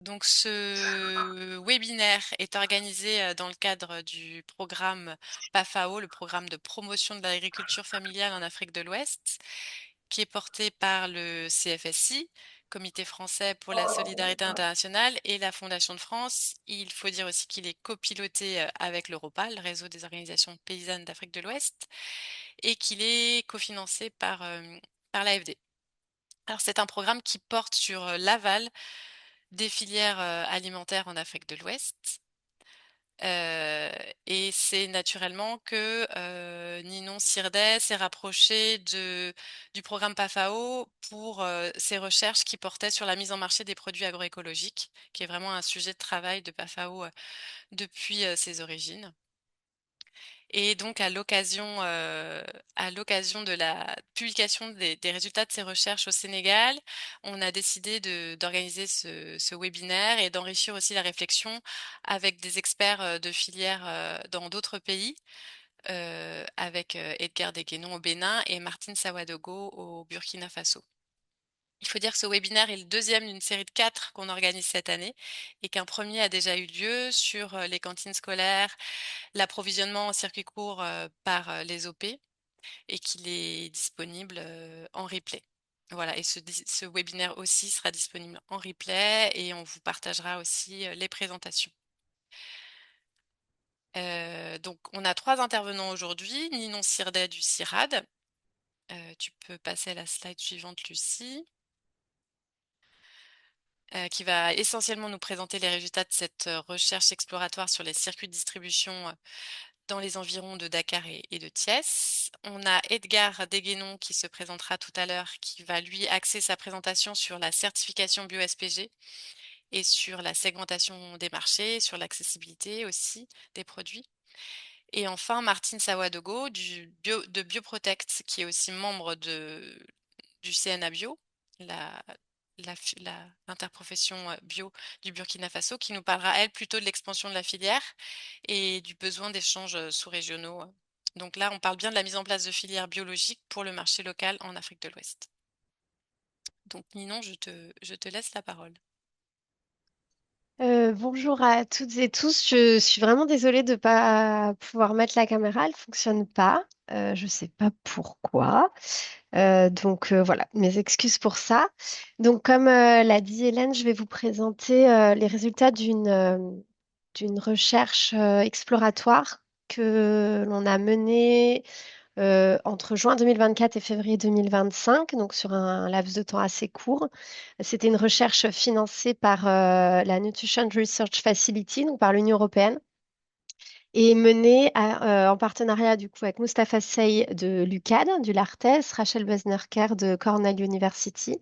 Donc, ce webinaire est organisé dans le cadre du programme PAFAO, le programme de promotion de l'agriculture familiale en Afrique de l'Ouest, qui est porté par le CFSI, Comité français pour la solidarité internationale, et la Fondation de France. Il faut dire aussi qu'il est copiloté avec l'Europa, le réseau des organisations paysannes d'Afrique de l'Ouest, et qu'il est cofinancé par l'AFD. Alors, c'est un programme qui porte sur l'aval des filières alimentaires en Afrique de l'Ouest. Euh, et c'est naturellement que Ninon Sirdet s'est rapproché du programme PAFAO pour ses recherches qui portaient sur la mise en marché des produits agroécologiques, qui est vraiment un sujet de travail de PAFAO depuis ses origines. Et donc, à l'occasion de la publication des résultats de ces recherches au Sénégal, on a décidé d'organiser ce webinaire et d'enrichir aussi la réflexion avec des experts de filière dans d'autres pays, avec Edgar Deguenon au Bénin et Martine Sawadogo au Burkina Faso. Il faut dire que ce webinaire est le deuxième d'une série de 4 qu'on organise cette année et qu'un premier a déjà eu lieu sur les cantines scolaires, l'approvisionnement en circuit court par les OP et qu'il est disponible en replay. Voilà, et ce webinaire aussi sera disponible en replay et on vous partagera aussi les présentations. Donc, on a 3 intervenants aujourd'hui. Ninon Sirdet du CIRAD. Tu peux passer à la slide suivante, Lucie, qui va essentiellement nous présenter les résultats de cette recherche exploratoire sur les circuits de distribution dans les environs de Dakar et de Thiès. On a Edgar Deguenon qui se présentera tout à l'heure, qui va lui axer sa présentation sur la certification bio-SPG et sur la segmentation des marchés, sur l'accessibilité aussi des produits. Et enfin, Martine Sawadogo de Bioprotect, qui est aussi membre du CNA Bio, la, l'interprofession bio du Burkina Faso, qui nous parlera, elle, plutôt de l'expansion de la filière et du besoin d'échanges sous-régionaux. Donc là, on parle bien de la mise en place de filières biologiques pour le marché local en Afrique de l'Ouest. Donc Ninon, je te laisse la parole. Bonjour à toutes et tous. Je suis vraiment désolée de ne pas pouvoir mettre la caméra. Elle ne fonctionne pas. Je ne sais pas pourquoi. Voilà, mes excuses pour ça. Donc comme l'a dit Hélène, je vais vous présenter les résultats d'une recherche exploratoire que l'on a menée entre juin 2024 et février 2025, donc sur un laps de temps assez court. C'était une recherche financée par la Nutrition Research Facility, donc par l'Union européenne, et menée en partenariat du coup avec Mustapha Sey de l'UCAD, du LARTES, Rachel Besnerker de Cornell University,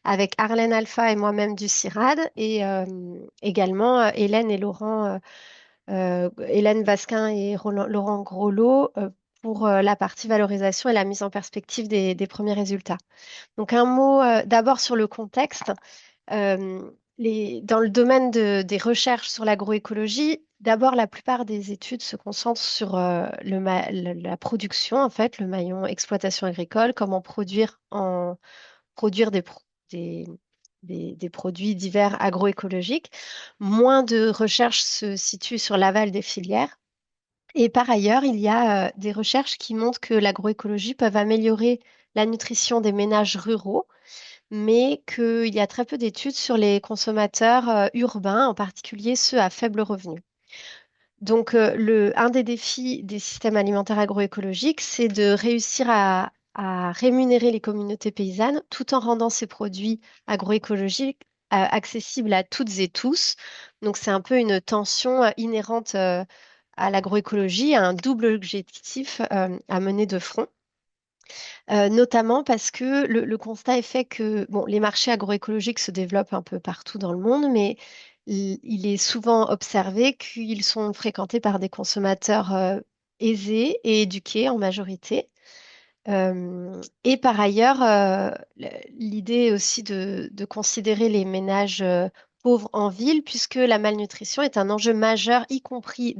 avec Arlène Alpha et moi-même du CIRAD, et également Hélène et Laurent Hélène Vasquin et Laurent Groslo pour la partie valorisation et la mise en perspective des premiers résultats. Donc un mot d'abord sur le contexte. Euh, dans le domaine des recherches sur l'agroécologie, d'abord la plupart des études se concentrent sur la production, en fait, le maillon exploitation agricole, comment produire des, des produits divers agroécologiques. Moins de recherches se situent sur l'aval des filières. Et par ailleurs, il y a des recherches qui montrent que l'agroécologie peut améliorer la nutrition des ménages ruraux, mais qu'il y a très peu d'études sur les consommateurs urbains, en particulier ceux à faible revenu. Donc, un des défis des systèmes alimentaires agroécologiques, c'est de réussir à rémunérer les communautés paysannes tout en rendant ces produits agroécologiques accessibles à toutes et tous. Donc, c'est un peu une tension inhérente à l'agroécologie, un double objectif à mener de front. Notamment parce que le constat est fait que bon, les marchés agroécologiques se développent un peu partout dans le monde, mais il est souvent observé qu'ils sont fréquentés par des consommateurs aisés et éduqués en majorité. Et par ailleurs, l'idée est aussi de considérer les ménages pauvres en ville, puisque la malnutrition est un enjeu majeur, y compris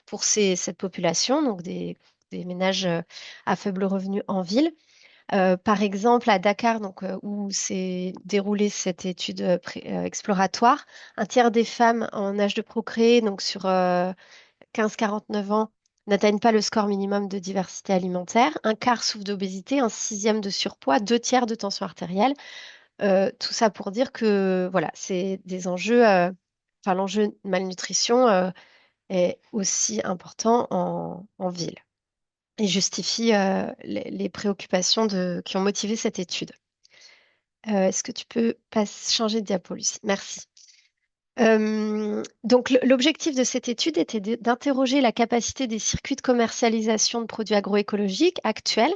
pour cette population, donc des ménages à faible revenu en ville. Par exemple, à Dakar, donc, où s'est déroulée cette étude exploratoire, un tiers des femmes en âge de procréer, donc sur 15-49 ans, n'atteignent pas le score minimum de diversité alimentaire. Un quart souffre d'obésité, un sixième de surpoids, deux tiers de tension artérielle. Tout ça pour dire que voilà, c'est des enjeux, enfin l'enjeu de malnutrition est aussi important en ville et justifie les préoccupations qui ont motivé cette étude. Est-ce que tu peux changer de diapo, Lucie? Merci. Donc, l'objectif de cette étude était d'interroger la capacité des circuits de commercialisation de produits agroécologiques actuels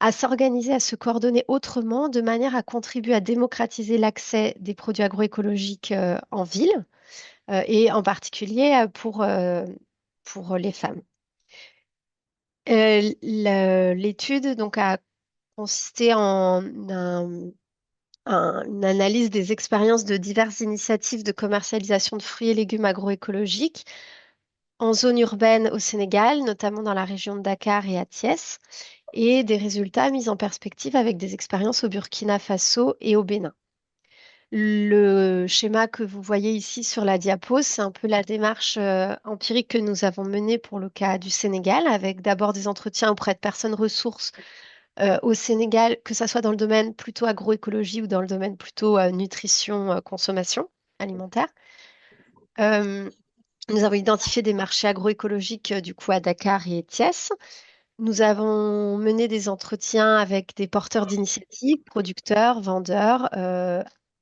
à s'organiser, à se coordonner autrement, de manière à contribuer à démocratiser l'accès des produits agroécologiques en ville, et en particulier pour les femmes. L'étude donc a consisté en une analyse des expériences de diverses initiatives de commercialisation de fruits et légumes agroécologiques en zone urbaine au Sénégal, notamment dans la région de Dakar et à Thiès, et des résultats mis en perspective avec des expériences au Burkina Faso et au Bénin. Le schéma que vous voyez ici sur la diapo, c'est un peu la démarche empirique que nous avons menée pour le cas du Sénégal, avec d'abord des entretiens auprès de personnes ressources au Sénégal, que ça soit dans le domaine plutôt agroécologie ou dans le domaine plutôt nutrition, consommation alimentaire. Euh, Nous avons identifié des marchés agroécologiques du coup à Dakar et Thiès. Nous avons mené des entretiens avec des porteurs d'initiatives, producteurs, vendeurs,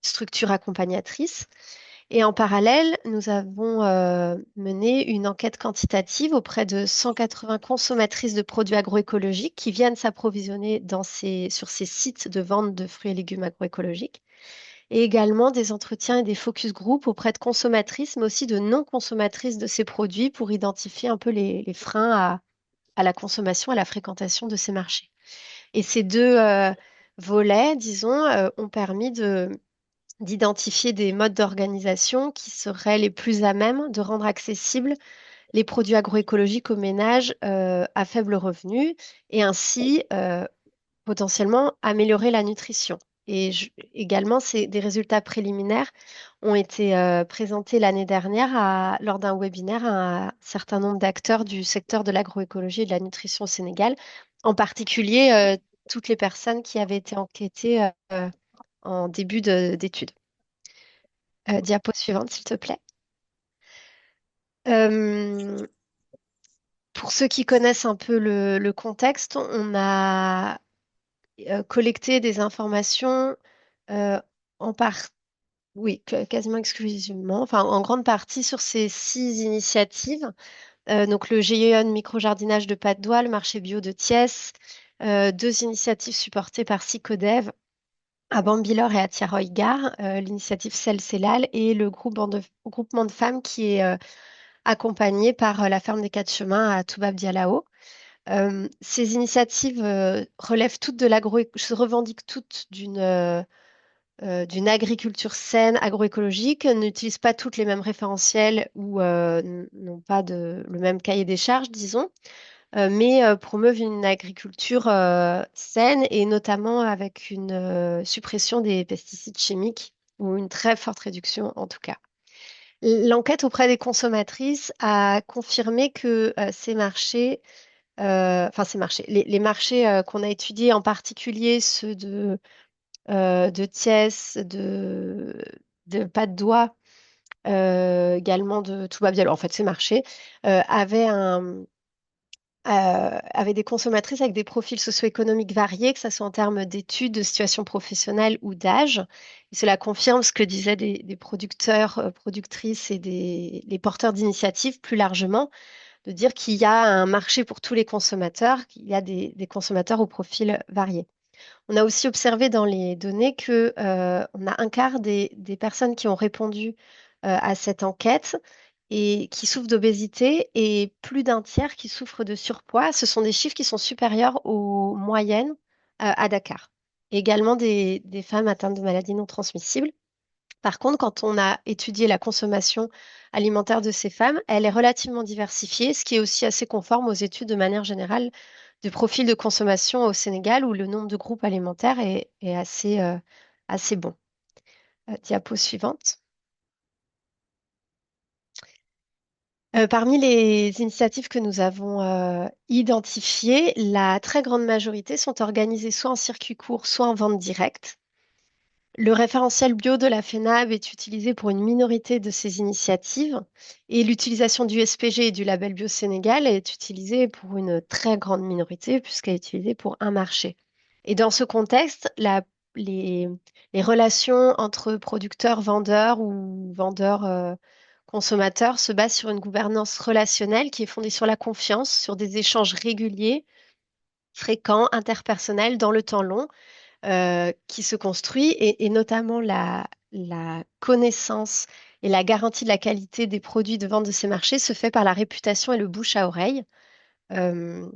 structures accompagnatrices. Et en parallèle, nous avons mené une enquête quantitative auprès de 180 consommatrices de produits agroécologiques qui viennent s'approvisionner sur ces sites de vente de fruits et légumes agroécologiques. Et également des entretiens et des focus group auprès de consommatrices, mais aussi de non-consommatrices de ces produits pour identifier un peu les freins à la consommation, à la fréquentation de ces marchés. Et ces deux volets, disons, ont permis d'identifier des modes d'organisation qui seraient les plus à même de rendre accessibles les produits agroécologiques aux ménages à faible revenu et ainsi potentiellement améliorer la nutrition. Et également, des résultats préliminaires ont été présentés l'année dernière lors d'un webinaire à un certain nombre d'acteurs du secteur de l'agroécologie et de la nutrition au Sénégal, en particulier toutes les personnes qui avaient été enquêtées en début d'études. Diapo suivante, s'il te plaît. Euh, pour ceux qui connaissent un peu le contexte, on a collecté des informations euh, en part, oui, quasiment exclusivement, enfin en grande partie sur ces 6 initiatives. Donc le GIEON micro-jardinage de Patte d'Oie, le marché bio de Thiès, 2 initiatives supportées par Sycodev à Bambilor et à Tiaroy-Gare, l'initiative Celle Cellal et le groupement de femmes qui est accompagné par la ferme des Quatre Chemins à Toubab Dialao. Ces initiatives relèvent toutes de se revendiquent toutes d'une agriculture saine, agroécologique, n'utilisent pas toutes les mêmes référentiels ou n'ont pas le même cahier des charges, disons, mais promeuvent une agriculture saine et notamment avec une suppression des pesticides chimiques ou une très forte réduction en tout cas. L'enquête auprès des consommatrices a confirmé que ces marchés, les marchés qu'on a étudiés, en particulier ceux de Thiès, de Patte d'Oie, également de Touba-Bialo, en fait, ces marchés avaient des consommatrices avec des profils socio-économiques variés, que ce soit en termes d'études, de situation professionnelle ou d'âge. Et cela confirme ce que disaient des producteurs, productrices et les porteurs d'initiatives plus largement, de dire qu'il y a un marché pour tous les consommateurs, qu'il y a des consommateurs au profil varié. On a aussi observé dans les données que on a un quart des personnes qui ont répondu à cette enquête et qui souffrent d'obésité et plus d'un tiers qui souffrent de surpoids. Ce sont des chiffres qui sont supérieurs aux moyennes à Dakar. Également des femmes atteintes de maladies non transmissibles. Par contre, quand on a étudié la consommation alimentaire de ces femmes, elle est relativement diversifiée, ce qui est aussi assez conforme aux études de manière générale du profil de consommation au Sénégal où le nombre de groupes alimentaires est assez bon. Diapo suivante. Parmi les initiatives que nous avons identifiées, la très grande majorité sont organisées soit en circuit court, soit en vente directe. Le référentiel bio de la FENAB est utilisé pour une minorité de ces initiatives et l'utilisation du SPG et du label Bio Sénégal est utilisée pour une très grande minorité puisqu'elle est utilisée pour un marché. Et dans ce contexte, les, les relations entre producteurs-vendeurs ou vendeurs-consommateurs se basent sur une gouvernance relationnelle qui est fondée sur la confiance, sur des échanges réguliers, fréquents, interpersonnels dans le temps long qui se construit et notamment la connaissance et la garantie de la qualité des produits de vente de ces marchés se fait par la réputation et le bouche à oreille. Euh,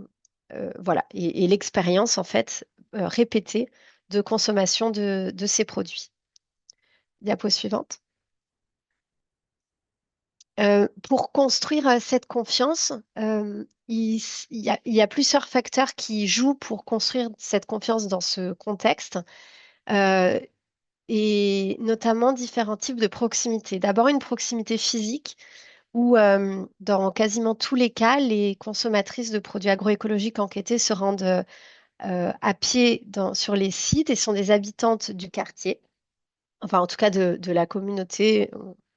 voilà, et l'expérience en fait répétée de consommation de ces produits. Diapo suivante. Pour construire cette confiance, il y a plusieurs facteurs qui jouent pour construire cette confiance dans ce contexte. Euh, et notamment différents types de proximité. D'abord, une proximité physique où, dans quasiment tous les cas, les consommatrices de produits agroécologiques enquêtés se rendent à pied sur les sites et sont des habitantes du quartier, enfin en tout cas de la communauté.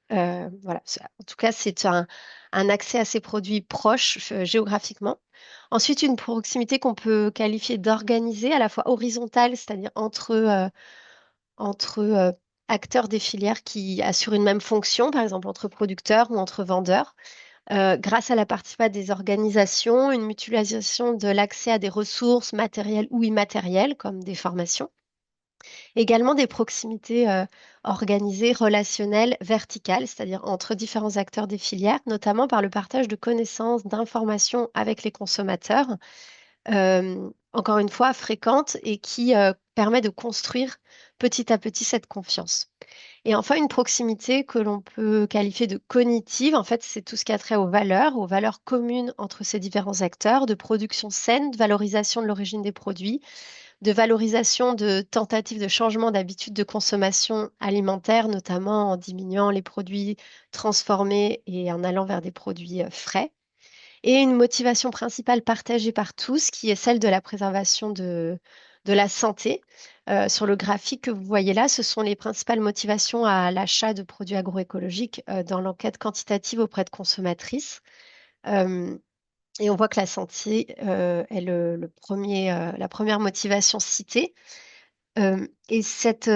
Voilà. En tout cas, c'est un accès à ces produits proches géographiquement. Ensuite, une proximité qu'on peut qualifier d'organisée, à la fois horizontale, c'est-à-dire entre acteurs des filières qui assurent une même fonction, par exemple entre producteurs ou entre vendeurs, grâce à la participation des organisations, une mutualisation de l'accès à des ressources matérielles ou immatérielles, comme des formations. Également des proximités organisées, relationnelles, verticales, c'est-à-dire entre différents acteurs des filières, notamment par le partage de connaissances, d'informations avec les consommateurs, encore une fois, fréquente et qui permet de construire petit à petit cette confiance. Et enfin, une proximité que l'on peut qualifier de cognitive, en fait, c'est tout ce qui a trait aux valeurs communes entre ces différents acteurs, de production saine, de valorisation de l'origine des produits, de valorisation de tentatives de changement d'habitude de consommation alimentaire, notamment en diminuant les produits transformés et en allant vers des produits frais et une motivation principale partagée par tous, qui est celle de la préservation de la santé. Sur le graphique que vous voyez là, ce sont les principales motivations à l'achat de produits agroécologiques dans l'enquête quantitative auprès de consommatrices. Euh, et on voit que la santé est la première motivation citée. Et cette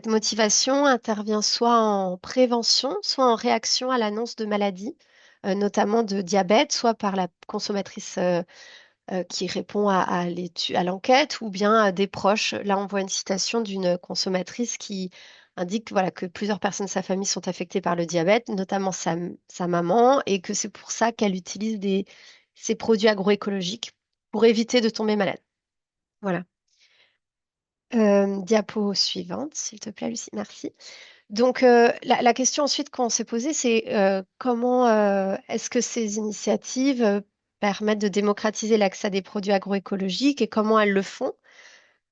motivation intervient soit en prévention, soit en réaction à l'annonce de maladies, notamment de diabète, soit par la consommatrice qui répond à l'enquête, ou bien à des proches. Là, on voit une citation d'une consommatrice qui indique voilà, que plusieurs personnes de sa famille sont affectées par le diabète, notamment sa maman, et que c'est pour ça qu'elle utilise ces produits agroécologiques pour éviter de tomber malade. Voilà. Diapo suivante, s'il te plaît, Lucie, merci. Donc, la question ensuite qu'on s'est posée, c'est comment est-ce que ces initiatives permettent de démocratiser l'accès à des produits agroécologiques et comment elles le font?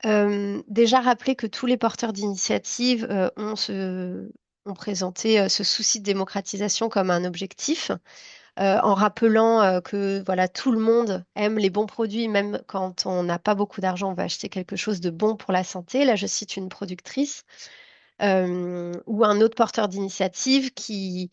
Déjà rappeler que tous les porteurs d'initiatives ont présenté ce souci de démocratisation comme un objectif en rappelant que voilà, tout le monde aime les bons produits, même quand on n'a pas beaucoup d'argent, on va acheter quelque chose de bon pour la santé. Là, je cite une productrice ou un autre porteur d'initiative qui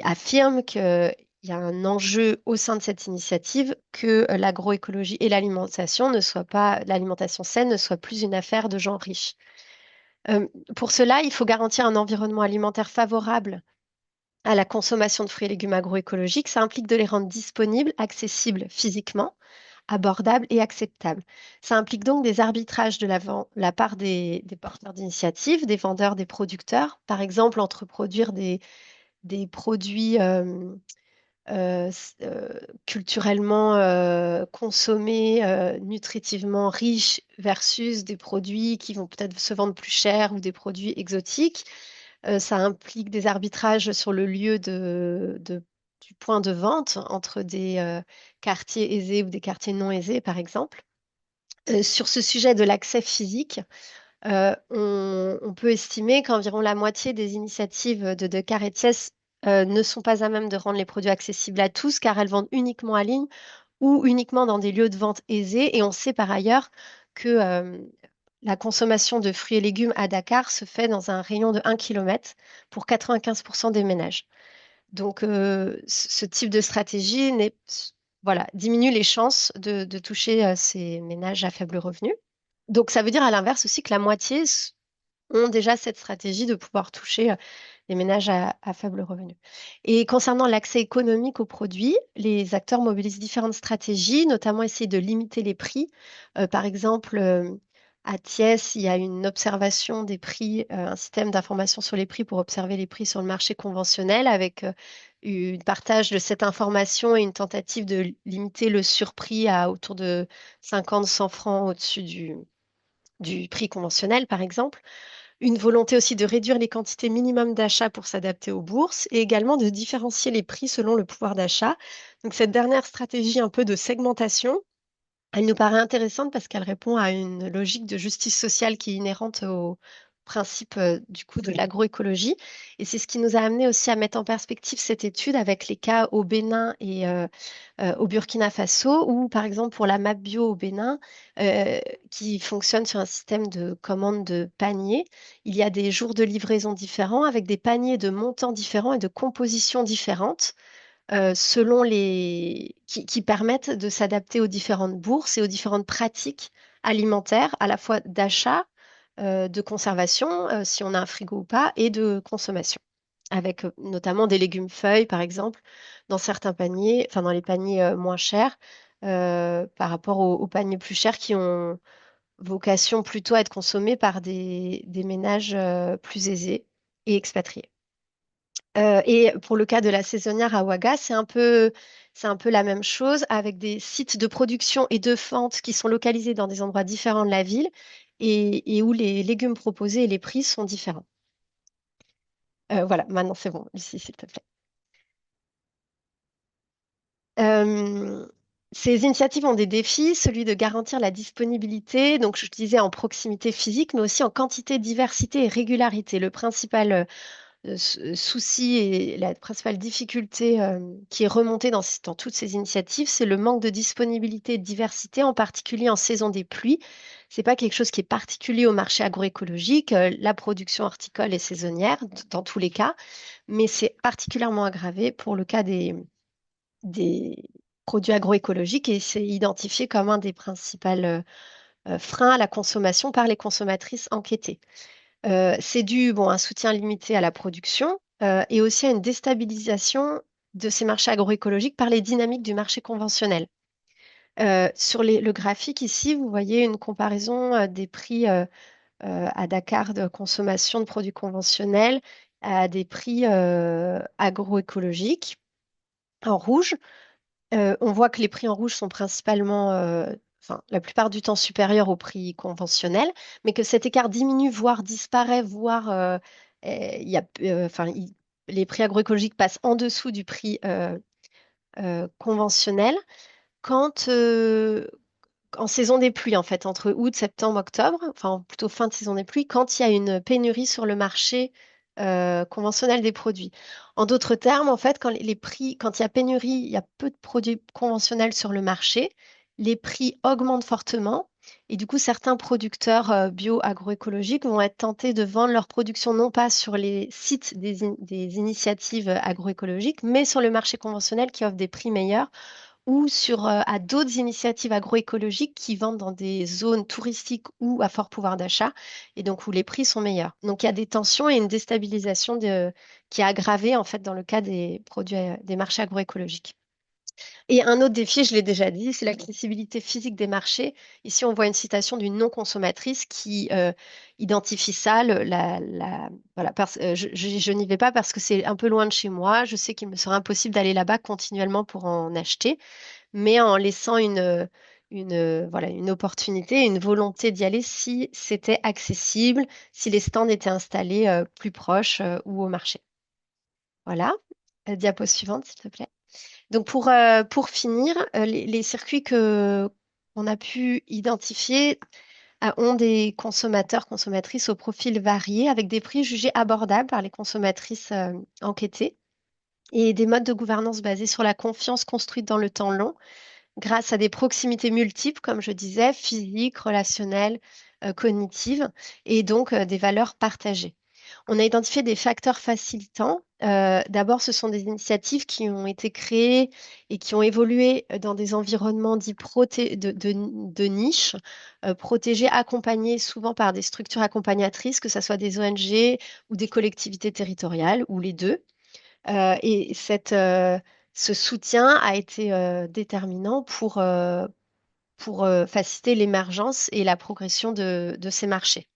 affirme qu'il y a un enjeu au sein de cette initiative que l'agroécologie et l'alimentation ne soient pas, l'alimentation saine ne soit plus une affaire de gens riches. Euh, pour cela, il faut garantir un environnement alimentaire favorable à la consommation de fruits et légumes agroécologiques. Ça implique de les rendre disponibles, accessibles physiquement, abordables et acceptables. Ça implique donc des arbitrages de la part des porteurs d'initiatives, des vendeurs, des producteurs. Par exemple, entre produire des produits culturellement consommés, nutritivement riches versus des produits qui vont peut-être se vendre plus cher ou des produits exotiques. Ça implique des arbitrages sur le lieu du point de vente entre des quartiers aisés ou des quartiers non aisés, par exemple. Sur ce sujet de l'accès physique, on peut estimer qu'environ la moitié des initiatives de Descartes et Thiès ne sont pas à même de rendre les produits accessibles à tous, car elles vendent uniquement en ligne ou uniquement dans des lieux de vente aisés. Et on sait par ailleurs que la consommation de fruits et légumes à Dakar se fait dans un rayon de 1 kilomètre pour 95% des ménages. Donc, ce type de stratégie voilà, diminue les chances de toucher ces ménages à faible revenu. Donc, ça veut dire à l'inverse aussi que la moitié ont déjà cette stratégie de pouvoir toucher les ménages à faible revenu. Et concernant l'accès économique aux produits, les acteurs mobilisent différentes stratégies, notamment essayer de limiter les prix. Par exemple, à Thiès, il y a une observation des prix, un système d'information sur les prix pour observer les prix sur le marché conventionnel avec un partage de cette information et une tentative de limiter le surprix à autour de 50-100 francs au-dessus du prix conventionnel, par exemple. Une volonté aussi de réduire les quantités minimum d'achat pour s'adapter aux bourses et également de différencier les prix selon le pouvoir d'achat. Donc cette dernière stratégie un peu de segmentation, elle nous paraît intéressante parce qu'elle répond à une logique de justice sociale qui est inhérente au principe du coup de l'agroécologie. Et c'est ce qui nous a amené aussi à mettre en perspective cette étude avec les cas au Bénin et au Burkina Faso, ou par exemple pour la map bio au Bénin, qui fonctionne sur un système de commande de paniers. Il y a des jours de livraison différents avec des paniers de montants différents et de compositions différentes selon qui permettent de s'adapter aux différentes bourses et aux différentes pratiques alimentaires, à la fois d'achat, de conservation, si on a un frigo ou pas, et de consommation, avec notamment des légumes feuilles, par exemple, dans certains paniers, enfin dans les paniers moins chers, par rapport aux paniers plus chers qui ont vocation plutôt à être consommés par des ménages plus aisés et expatriés. Et pour le cas de la saisonnière à Ouaga, c'est un peu la même chose avec des sites de production et de vente qui sont localisés dans des endroits différents de la ville et où les légumes proposés et les prix sont différents. Voilà, maintenant c'est bon, Lucie, s'il te plaît. Euh, Ces initiatives ont des défis, celui de garantir la disponibilité, donc je disais en proximité physique, mais aussi en quantité, diversité et régularité. Le principal souci et la principale difficulté qui est remontée dans toutes ces initiatives, c'est le manque de disponibilité et de diversité, en particulier en saison des pluies. C'est pas quelque chose qui est particulier au marché agroécologique. La production horticole est saisonnière dans tous les cas, mais c'est particulièrement aggravé pour le cas des produits agroécologiques et c'est identifié comme un des principaux freins à la consommation par les consommatrices enquêtées. C'est dû, bon, à un soutien limité à la production et aussi à une déstabilisation de ces marchés agroécologiques par les dynamiques du marché conventionnel. Sur le graphique ici, vous voyez une comparaison des prix à Dakar de consommation de produits conventionnels à des prix agroécologiques en rouge. On voit que les prix en rouge sont principalement, enfin, la plupart du temps supérieurs aux prix conventionnels, mais que cet écart diminue, voire disparaît, voire il y a, enfin, les prix agroécologiques passent en dessous du prix conventionnel quand, en saison des pluies, en fait, entre août, septembre, octobre, enfin plutôt fin de saison des pluies, quand il y a une pénurie sur le marché conventionnel des produits. En d'autres termes, en fait, quand les prix, quand il y a pénurie, il y a peu de produits conventionnels sur le marché, les prix augmentent fortement. Et du coup, certains producteurs bio-agroécologiques vont être tentés de vendre leur production non pas sur les sites des initiatives agroécologiques, mais sur le marché conventionnel qui offre des prix meilleurs ou à d'autres initiatives agroécologiques qui vendent dans des zones touristiques ou à fort pouvoir d'achat et donc où les prix sont meilleurs. Donc il y a des tensions et une déstabilisation qui est aggravée en fait dans le cas des produits des marchés agroécologiques. Et un autre défi, je l'ai déjà dit, c'est l'accessibilité physique des marchés. Ici, on voit une citation d'une non-consommatrice qui identifie ça. Voilà, je n'y vais pas parce que c'est un peu loin de chez moi. Je sais qu'il me sera impossible d'aller là-bas continuellement pour en acheter, mais en laissant voilà, une opportunité, une volonté d'y aller si c'était accessible, si les stands étaient installés plus proches ou au marché. Voilà. Diapo suivante, s'il te plaît. Donc pour finir, les circuits qu'on a pu identifier ont des consommateurs, consommatrices au profil varié, avec des prix jugés abordables par les consommatrices enquêtées et des modes de gouvernance basés sur la confiance construite dans le temps long, grâce à des proximités multiples, comme je disais, physiques, relationnelles, cognitives, et donc des valeurs partagées. On a identifié des facteurs facilitants. D'abord, ce sont des initiatives qui ont été créées et qui ont évolué dans des environnements dits de niche, protégés, accompagnés souvent par des structures accompagnatrices, que ce soit des ONG ou des collectivités territoriales, ou les deux. Et ce soutien a été déterminant pour faciliter l'émergence et la progression de ces marchés.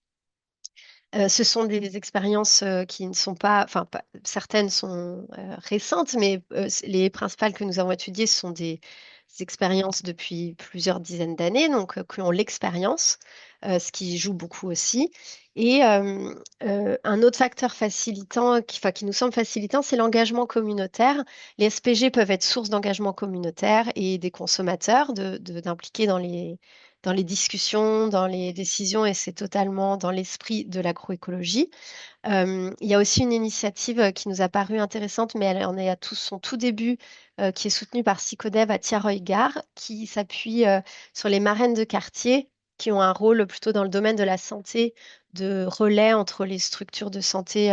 Ce sont des expériences qui ne sont pas, enfin, certaines sont récentes, mais les principales que nous avons étudiées sont des expériences depuis plusieurs dizaines d'années, donc qui ont l'expérience, ce qui joue beaucoup aussi. Et un autre facteur facilitant, enfin, qui nous semble facilitant, c'est l'engagement communautaire. Les SPG peuvent être source d'engagement communautaire et des consommateurs d'impliquer dans les discussions, dans les décisions, et c'est totalement dans l'esprit de l'agroécologie. Il y a aussi une initiative qui nous a paru intéressante, mais elle en est à tout son tout début, qui est soutenue par Sycodev à Tiaroy-Gare, qui s'appuie sur les marraines de quartier, qui ont un rôle plutôt dans le domaine de la santé, de relais entre les structures de santé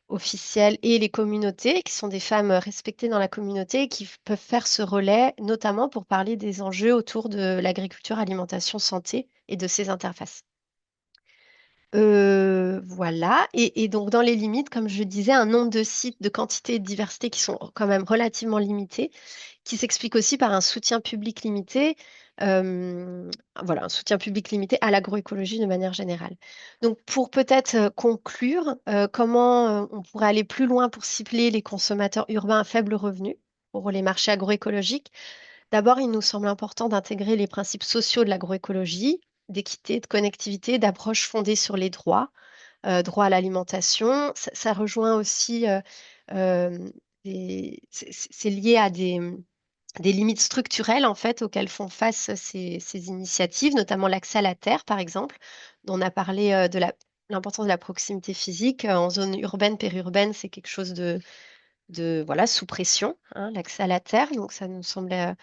officielles et les communautés, qui sont des femmes respectées dans la communauté et qui peuvent faire ce relais, notamment pour parler des enjeux autour de l'agriculture, alimentation, santé et de ces interfaces. Voilà. Et donc, dans les limites, comme je disais, un nombre de sites, de quantité et de diversité qui sont quand même relativement limités, qui s'explique aussi par un soutien public limité, euh, voilà, un soutien public limité à l'agroécologie de manière générale. Donc, pour peut-être conclure, comment on pourrait aller plus loin pour cibler les consommateurs urbains à faible revenu pour les marchés agroécologiques? D'abord, il nous semble important d'intégrer les principes sociaux de l'agroécologie, d'équité, de connectivité, d'approche fondée sur les droits, droit à l'alimentation. Ça rejoint aussi, euh, c'est lié à des limites structurelles en fait auxquelles font face ces initiatives, notamment l'accès à la terre, par exemple, dont on a parlé de l'importance de la proximité physique en zone urbaine, périurbaine, c'est quelque chose de voilà, sous pression, hein, l'accès à la terre. Donc ça nous semblait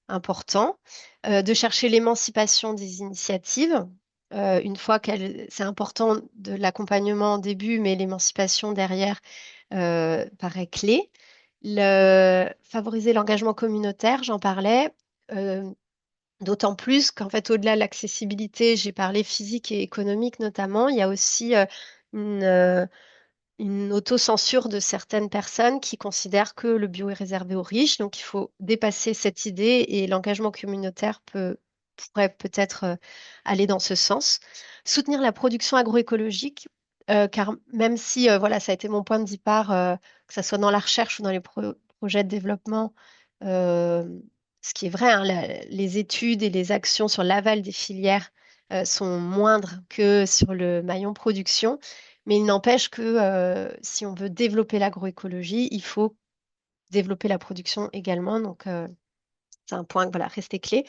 important, de chercher l'émancipation des initiatives. Une fois c'est important de l'accompagnement au début, mais l'émancipation derrière paraît clé. Favoriser l'engagement communautaire, j'en parlais, euh, d'autant plus qu'en fait, au-delà de l'accessibilité, j'ai parlé physique et économique notamment, il y a aussi une, euh, une autocensure de certaines personnes qui considèrent que le bio est réservé aux riches. Donc, il faut dépasser cette idée et l'engagement communautaire pourrait peut-être aller dans ce sens. Soutenir la production agroécologique, car même si voilà, ça a été mon point de départ, que ce soit dans la recherche ou dans les projets de développement, euh, ce qui est vrai, hein, les études et les actions sur l'aval des filières sont moindres que sur le maillon production. Mais il n'empêche que si on veut développer l'agroécologie, il faut développer la production également. Donc, c'est un point, voilà, rester clé.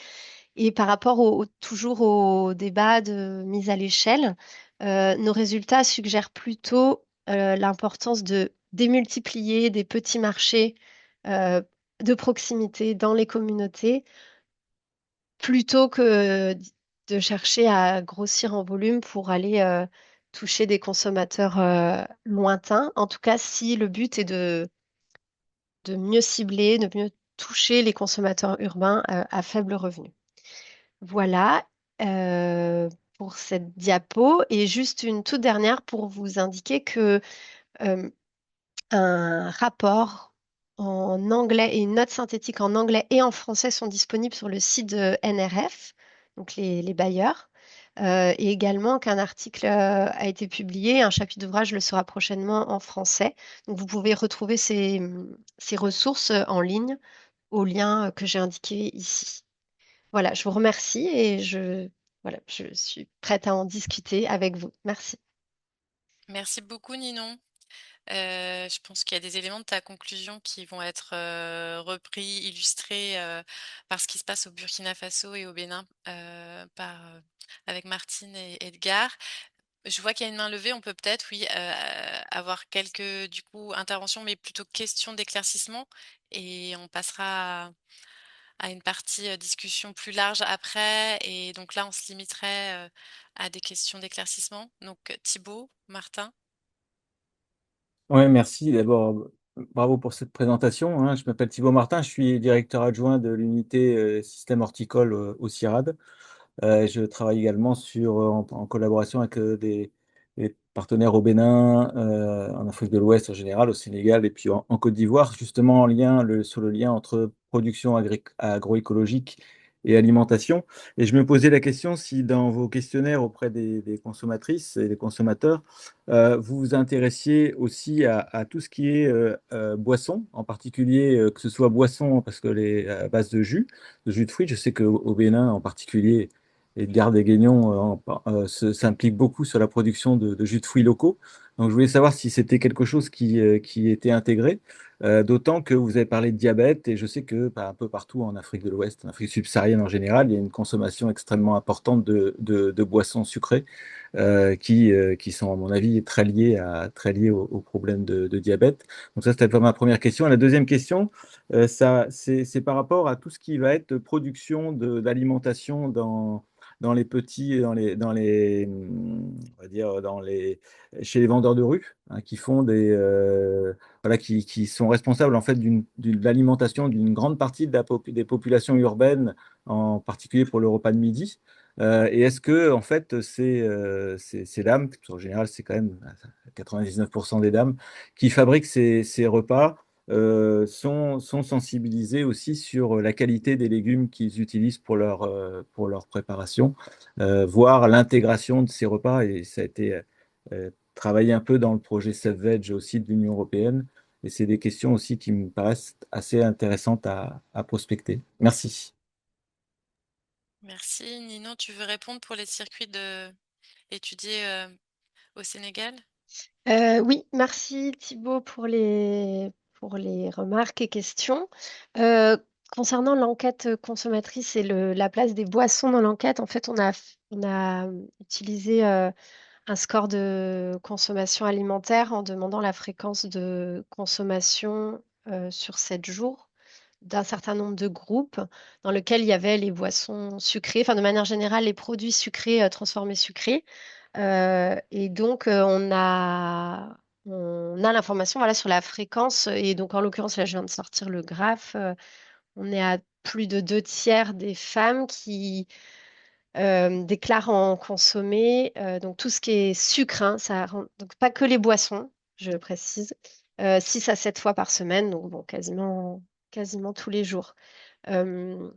Et par rapport toujours au débat de mise à l'échelle, nos résultats suggèrent plutôt l'importance de démultiplier des petits marchés euh, de proximité dans les communautés plutôt que de chercher à grossir en volume pour aller toucher des consommateurs lointains. En tout cas, si le but est de mieux cibler, de mieux toucher les consommateurs urbains à faible revenu. Voilà euh, pour cette diapo. Et juste une toute dernière pour vous indiquer que euh, un rapport en anglais et une note synthétique en anglais et en français sont disponibles sur le site de NRF, donc les bailleurs, et également qu'un article a été publié, un chapitre d'ouvrage le sera prochainement en français. Donc vous pouvez retrouver ces ressources en ligne au lien que j'ai indiqué ici. Voilà, je vous remercie et voilà, je suis prête à en discuter avec vous. Merci. Merci beaucoup, Ninon. Je pense qu'il y a des éléments de ta conclusion qui vont être repris, illustrés par ce qui se passe au Burkina Faso et au Bénin avec Martine et Edgar. Je vois qu'il y a une main levée. On peut peut-être, oui, avoir quelques du coup interventions, mais plutôt questions d'éclaircissement, et on passera à une partie discussion plus large après. Et donc là, on se limiterait à des questions d'éclaircissement. Donc Thibaut, Martin. Ouais, merci. D'abord, bravo pour cette présentation, hein. Je m'appelle Thibaut Martin, je suis directeur adjoint de l'unité système horticole au CIRAD. Je travaille également en collaboration avec des partenaires au Bénin, en Afrique de l'Ouest en général, au Sénégal et puis en Côte d'Ivoire, justement sur le lien entre production agroécologique et alimentation. Et je me posais la question si dans vos questionnaires auprès des consommatrices et des consommateurs, vous vous intéressiez aussi à tout ce qui est boisson, en particulier que ce soit boisson parce que les à base de jus de fruits. Je sais qu'au Bénin en particulier, Edgar Deguignon s'implique beaucoup sur la production de jus de fruits locaux. Donc, je voulais savoir si c'était quelque chose qui était intégré, d'autant que vous avez parlé de diabète, et je sais que bah, un peu partout en Afrique de l'Ouest, en Afrique subsaharienne en général, il y a une consommation extrêmement importante de boissons sucrées qui sont, à mon avis, très liées au problème de diabète. Donc, ça, c'était pas ma première question. Et la deuxième question, c'est par rapport à tout ce qui va être production d'alimentation dans les petits, on va dire, chez les vendeurs de rue, hein, qui font voilà, qui sont responsables en fait de l'alimentation d'une grande partie des populations urbaines, en particulier pour le repas de midi. Et est-ce que en fait ces dames, parce qu'en général c'est quand même 99% des dames qui fabriquent ces repas, sont sensibilisés aussi sur la qualité des légumes qu'ils utilisent pour leur préparation, voire l'intégration de ces repas. Et ça a été travaillé un peu dans le projet Save Veg aussi de l'Union européenne. Et c'est des questions aussi qui me paraissent assez intéressantes à prospecter. Merci. Merci. Ninon, tu veux répondre pour les circuits étudiés au Sénégal? Oui, merci Thibaut pour les remarques et questions. Concernant l'enquête consommatrice et la place des boissons dans l'enquête, en fait, on a utilisé un score de consommation alimentaire en demandant la fréquence de consommation sur 7 jours d'un certain nombre de groupes dans lesquels il y avait les boissons sucrées, enfin de manière générale les produits sucrés transformés sucrés. Et donc on a l'information voilà, sur la fréquence. Et donc en l'occurrence, là je viens de sortir le graphe. On est à plus de 2 tiers des femmes qui déclarent en consommer. Donc tout ce qui est sucre, hein, donc pas que les boissons, je précise. 6 à 7 fois par semaine, donc bon, quasiment tous les jours. Euh,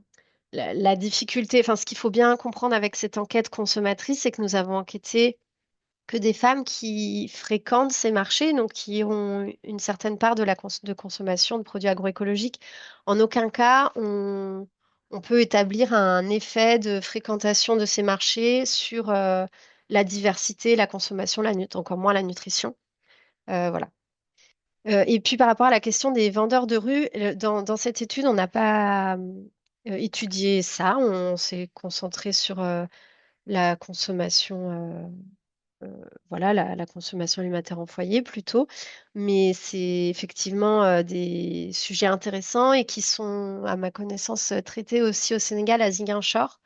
la difficulté, enfin ce qu'il faut bien comprendre avec cette enquête consommatrice, c'est que nous avons enquêté que des femmes qui fréquentent ces marchés, donc qui ont une certaine part de consommation de produits agroécologiques. En aucun cas, on peut établir un effet de fréquentation de ces marchés sur la diversité, la consommation, encore moins la nutrition. Voilà. Et puis par rapport à la question des vendeurs de rue, dans cette étude, on n'a pas étudié ça. On s'est concentré sur la consommation. Voilà, la consommation alimentaire en foyer plutôt. Mais c'est effectivement des sujets intéressants et qui sont, à ma connaissance, traités aussi au Sénégal à Ziguinchor,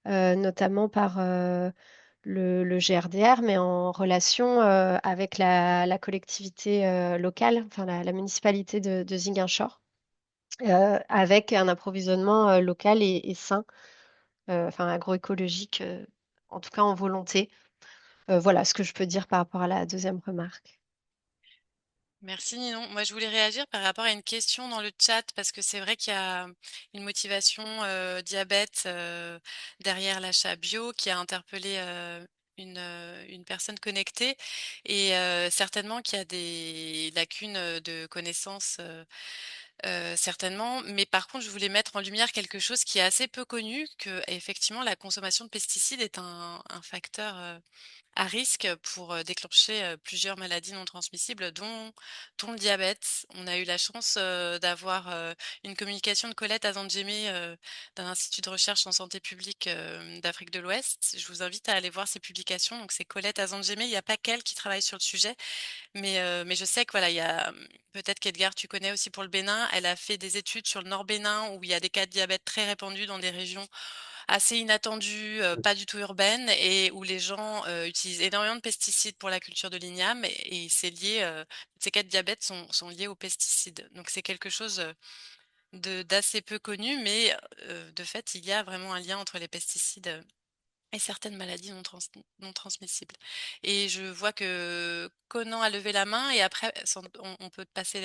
notamment par le GRDR, mais en relation avec la collectivité locale, enfin la municipalité de Ziguinchor, avec un approvisionnement local et sain, enfin agroécologique, en tout cas en volonté. Voilà ce que je peux dire par rapport à la deuxième remarque. Merci Ninon. Moi, je voulais réagir par rapport à une question dans le chat parce que c'est vrai qu'il y a une motivation diabète derrière l'achat bio qui a interpellé une personne connectée, et certainement qu'il y a des lacunes de connaissances, certainement. Mais par contre, je voulais mettre en lumière quelque chose qui est assez peu connu, que effectivement la consommation de pesticides est un facteur à risque pour déclencher plusieurs maladies non transmissibles, dont le diabète. On a eu la chance d'avoir une communication de Colette Azandjemé d'un institut de recherche en santé publique d'Afrique de l'Ouest. Je vous invite à aller voir ses publications. Donc c'est Colette Azandjemé. Il n'y a pas qu'elle qui travaille sur le sujet, mais je sais que voilà, il y a peut-être qu'Edgar, tu connais aussi pour le Bénin. Elle a fait des études sur le Nord Bénin où il y a des cas de diabète très répandus dans des régions assez inattendues, pas du tout urbaines, et où les gens utilisent énormément de pesticides pour la culture de l'igname, et c'est lié, ces cas de diabète sont liés aux pesticides. Donc c'est quelque chose d'assez peu connu, mais de fait, il y a vraiment un lien entre les pesticides et certaines maladies non transmissibles. Et je vois que Conan a levé la main, et après, on peut te passer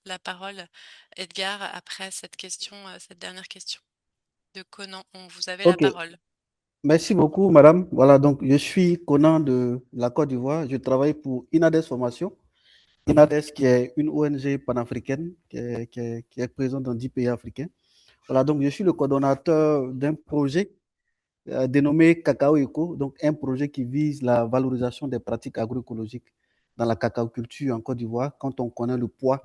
la parole, Edgar, après cette question, cette dernière question de Conan. Vous avez la Ok, parole. merci beaucoup, madame. Voilà, donc je suis Conan de la Côte d'Ivoire. Je travaille pour Inades Formation. Inades, qui est une ONG panafricaine qui est présente dans 10 pays africains. Voilà, donc je suis le coordonnateur d'un projet dénommé Cacao Eco, donc un projet qui vise la valorisation des pratiques agroécologiques dans la cacaoculture en Côte d'Ivoire, quand on connaît le poids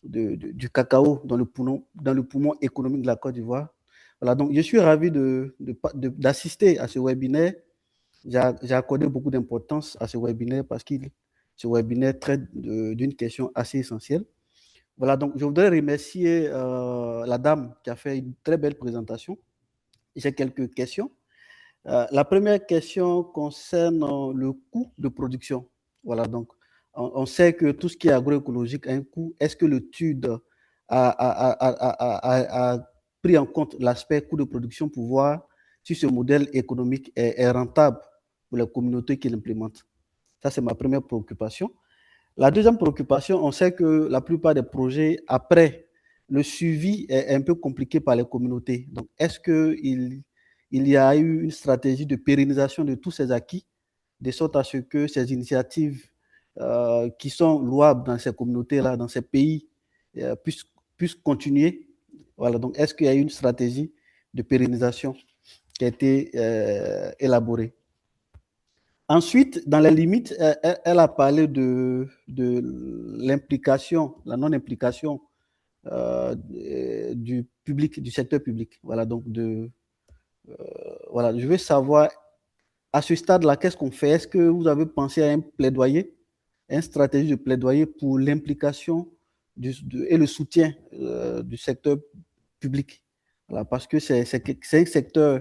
du cacao dans le poumon économique de la Côte d'Ivoire. Voilà, donc je suis ravi d'assister à ce webinaire. J'ai accordé beaucoup d'importance à ce webinaire parce que ce webinaire traite d'une question assez essentielle. Voilà, donc je voudrais remercier la dame qui a fait une très belle présentation. J'ai quelques questions. La première question concerne le coût de production. Voilà, donc on sait que tout ce qui est agroécologique a un coût. Est-ce que l'étude a pris en compte l'aspect coût de production pour voir si ce modèle économique est rentable pour les communautés qui l'implémentent? Ça, c'est ma première préoccupation. La deuxième préoccupation, on sait que la plupart des projets, après, le suivi est un peu compliqué par les communautés. Donc, est-ce qu'il y a eu une stratégie de pérennisation de tous ces acquis, de sorte à ce que ces initiatives qui sont louables dans ces communautés-là, dans ces pays, puissent continuer? Voilà, donc est-ce qu'il y a eu une stratégie de pérennisation qui a été élaborée? Ensuite, dans les limites, elle a parlé de l'implication, la non-implication du public, du secteur public. Voilà, donc voilà, je veux savoir à ce stade-là, qu'est-ce qu'on fait? Est-ce que vous avez pensé à un plaidoyer, une stratégie de plaidoyer pour l'implication et le soutien du secteur public? Voilà, parce que c'est un secteur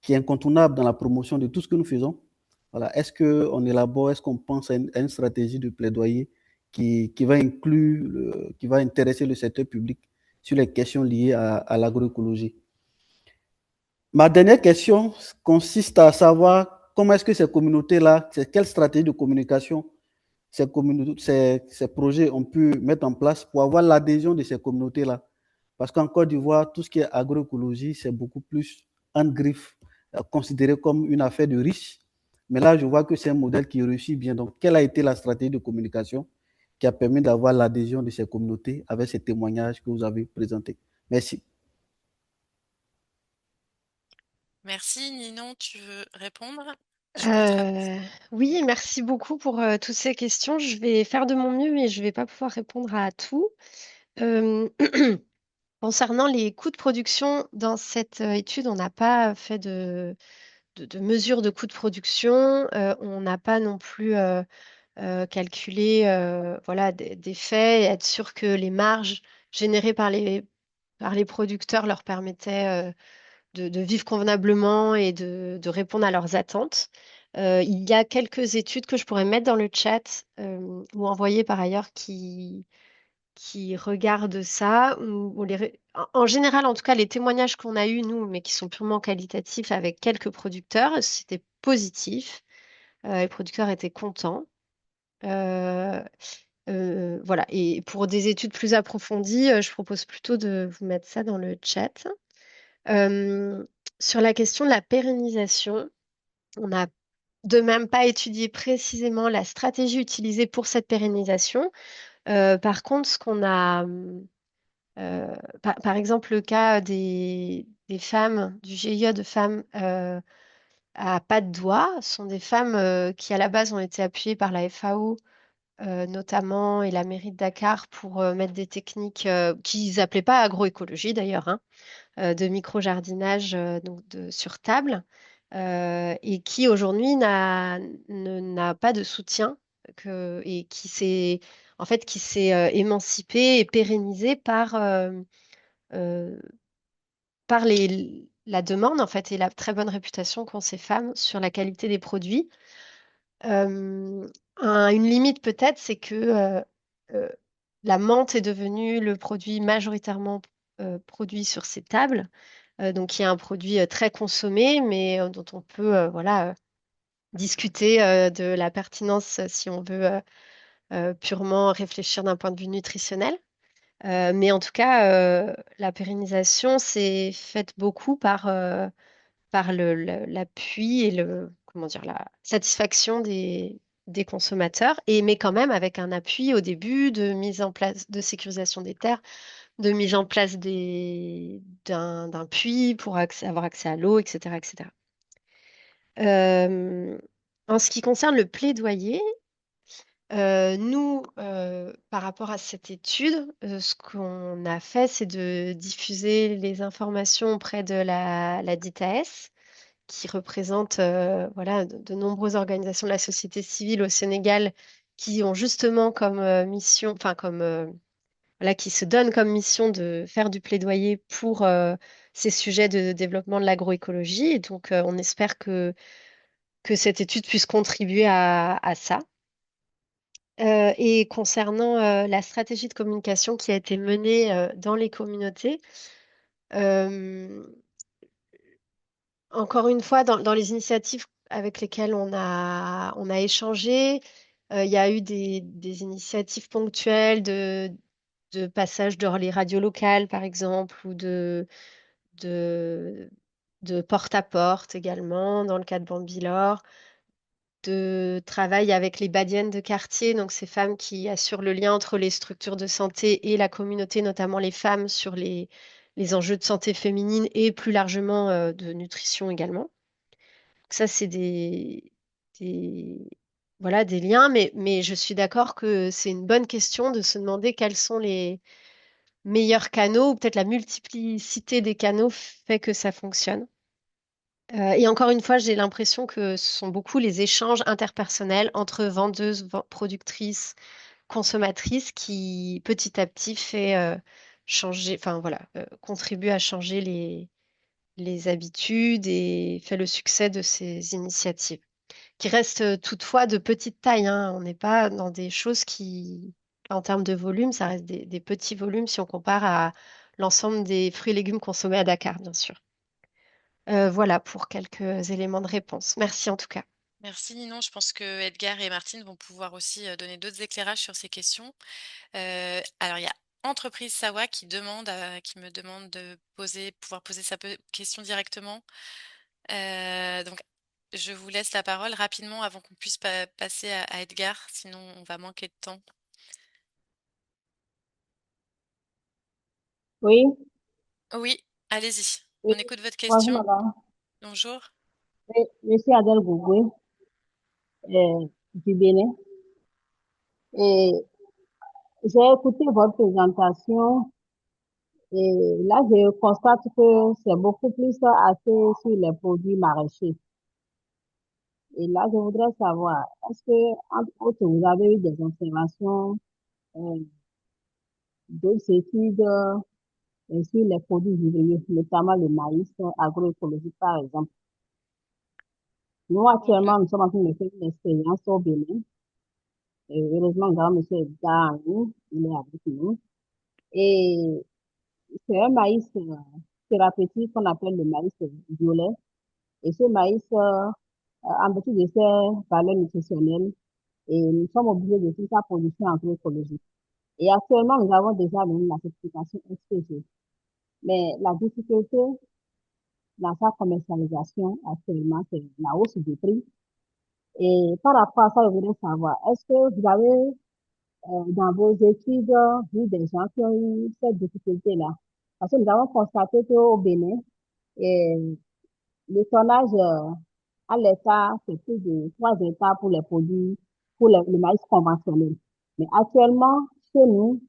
qui est incontournable dans la promotion de tout ce que nous faisons. Voilà, est-ce qu'on pense à une stratégie de plaidoyer qui va inclure, qui va intéresser le secteur public sur les questions liées à l'agroécologie? Ma dernière question consiste à savoir comment est-ce que ces communautés-là, quelle stratégie de communication ces projets ont pu mettre en place pour avoir l'adhésion de ces communautés-là. Parce qu'en Côte d'Ivoire, tout ce qui est agroécologie, c'est beaucoup plus en griffe, considéré comme une affaire de riches. Mais là, je vois que c'est un modèle qui réussit bien. Donc, quelle a été la stratégie de communication qui a permis d'avoir l'adhésion de ces communautés avec ces témoignages que vous avez présentés? Merci. Merci. Ninon, tu veux répondre? Je t'attrape. Euh, oui, merci beaucoup pour toutes ces questions. Je vais faire de mon mieux, mais je ne vais pas pouvoir répondre à tout. Euh, Concernant les coûts de production, dans cette étude, on n'a pas fait de mesure de coûts de production. On n'a pas non plus calculé voilà, des faits et être sûr que les marges générées par les producteurs leur permettaient de vivre convenablement et de répondre à leurs attentes. Il y a quelques études que je pourrais mettre dans le chat ou envoyer par ailleurs qui regardent ça. En général, en tout cas, les témoignages qu'on a eus, nous, mais qui sont purement qualitatifs avec quelques producteurs, c'était positif. Les producteurs étaient contents. Euh, voilà. Et pour des études plus approfondies, je propose plutôt de vous mettre ça dans le chat. Euh, Sur la question de la pérennisation, on n'a de même pas étudié précisément la stratégie utilisée pour cette pérennisation. Par contre, ce qu'on a, par exemple, le cas des femmes, du GIE de femmes à pas de doigts sont des femmes qui, à la base, ont été appuyées par la FAO, notamment, et la mairie de Dakar pour mettre des techniques qu'ils n'appelaient pas agroécologie d'ailleurs, hein, de micro-jardinage sur table, et qui aujourd'hui n'a pas de soutien et qui s'est émancipée et pérennisée euh, par la demande en fait et la très bonne réputation qu'ont ces femmes sur la qualité des produits. Euh, une limite peut-être, c'est que euh, la menthe est devenue le produit majoritairement produit sur ces tables. Donc, il y a un produit très consommé, mais dont on peut voilà, discuter de la pertinence si on veut purement réfléchir d'un point de vue nutritionnel. Mais en tout cas, la pérennisation s'est faite beaucoup par l'appui et comment dire, la satisfaction des consommateurs, mais quand même avec un appui au début de mise en place de sécurisation des terres, de mise en place d'un puits pour avoir accès à l'eau, etc., etc. Euh, En ce qui concerne le plaidoyer, nous, par rapport à cette étude, ce qu'on a fait, c'est de diffuser les informations auprès de la DITAS, qui représente voilà, de nombreuses organisations de la société civile au Sénégal qui ont justement comme mission, enfin voilà, qui se donnent comme mission de faire du plaidoyer pour ces sujets de développement de l'agroécologie. Et donc, on espère que cette étude puisse contribuer à ça. Et concernant la stratégie de communication qui a été menée dans les communautés, euh, encore une fois, dans les initiatives avec lesquelles on a échangé, il y a eu des initiatives ponctuelles de passage dans les radios locales, par exemple, ou de, de porte-à-porte également, dans le cas de Bambilor, de travail avec les badiennes de quartier, donc ces femmes qui assurent le lien entre les structures de santé et la communauté, notamment les femmes, sur les enjeux de santé féminine et plus largement de nutrition également. Ça, c'est des, voilà, des liens, mais je suis d'accord que c'est une bonne question de se demander quels sont les meilleurs canaux, ou peut-être la multiplicité des canaux fait que ça fonctionne. Et encore une fois, j'ai l'impression que ce sont beaucoup les échanges interpersonnels entre vendeuses, productrices, consommatrices qui, petit à petit, fait changer, enfin voilà, contribue à changer les habitudes et fait le succès de ces initiatives qui reste toutefois de petite taille, hein. On n'est pas dans des choses qui, en termes de volume, ça reste des petits volumes si on compare à l'ensemble des fruits et légumes consommés à Dakar, bien sûr. Voilà pour quelques éléments de réponse. Merci en tout cas. Merci Ninon, je pense que Edgar et Martine vont pouvoir aussi donner d'autres éclairages sur ces questions. Alors il y a Entreprise Sawa qui me demande de pouvoir poser sa question directement. Donc je vous laisse la parole rapidement avant qu'on puisse passer à Edgar, sinon on va manquer de temps. Oui, Oui, allez-y, oui. on écoute votre Bonjour, question. madame. Bonjour. Oui, je suis Adèle Gougoué, du Bénin. Et j'ai écouté votre présentation et là, je constate que c'est beaucoup plus axé sur les produits maraîchers. Et là, je voudrais savoir, est-ce que, entre autres, vous avez eu des observations, euh, d'autres études sur les produits vivriers, notamment le maïs agroécologique, par exemple? Nous, Pour le... actuellement, nous sommes en train de faire une expérience au Bénin. Et heureusement, nous avons M. Edgar en nous, il est avec nous. Et c'est un maïs thérapeutique qu'on appelle le maïs violet. Et ce maïs, en dessous de ses valeurs nutritionnelles, et nous sommes obligés de faire sa production agroécologique. Et actuellement, nous avons déjà donné la certification SPG. Mais la difficulté dans sa commercialisation actuellement, c'est la hausse du prix. Et par rapport à ça, je voudrais savoir, est-ce que vous avez dans vos études, vu des gens qui ont eu cette difficulté-là? Parce que nous avons constaté qu'au Bénin, le tonnage À l'État, c'est plus de 3 hectares pour les produits, pour le maïs conventionnel. Mais actuellement, chez nous,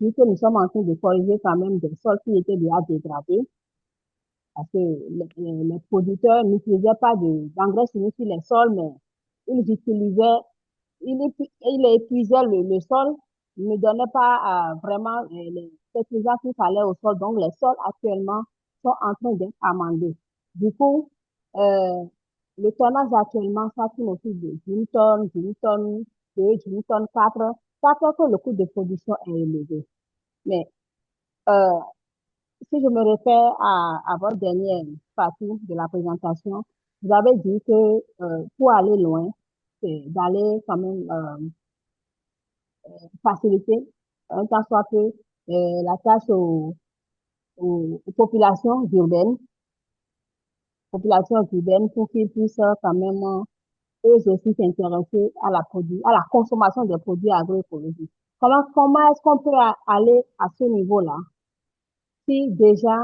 vu que nous sommes en train de corriger quand même des sols qui étaient déjà dégradés, parce que les producteurs n'utilisaient pas d'engrais chimiques sur les sols, mais ils utilisaient, ils épuisaient le sol, ils ne donnaient pas vraiment les fertilisants qu'il fallait au sol. Donc, les sols actuellement sont en train d'être amendés. Du coup, euh, le tonnage actuellement, ça tourne autour de 1 tonne, 1 tonne 2, 1 tonne 4. Ça fait que le coût de production est élevé. Mais euh, si je me réfère à votre dernière partie de la présentation, vous avez dit que pour aller loin, c'est d'aller quand même faciliter un tant soit peu la tâche aux populations urbaines pour qu'ils puissent quand même eux aussi s'intéresser à la consommation des produits agroécologiques. Comment est-ce qu'on peut aller à ce niveau-là si déjà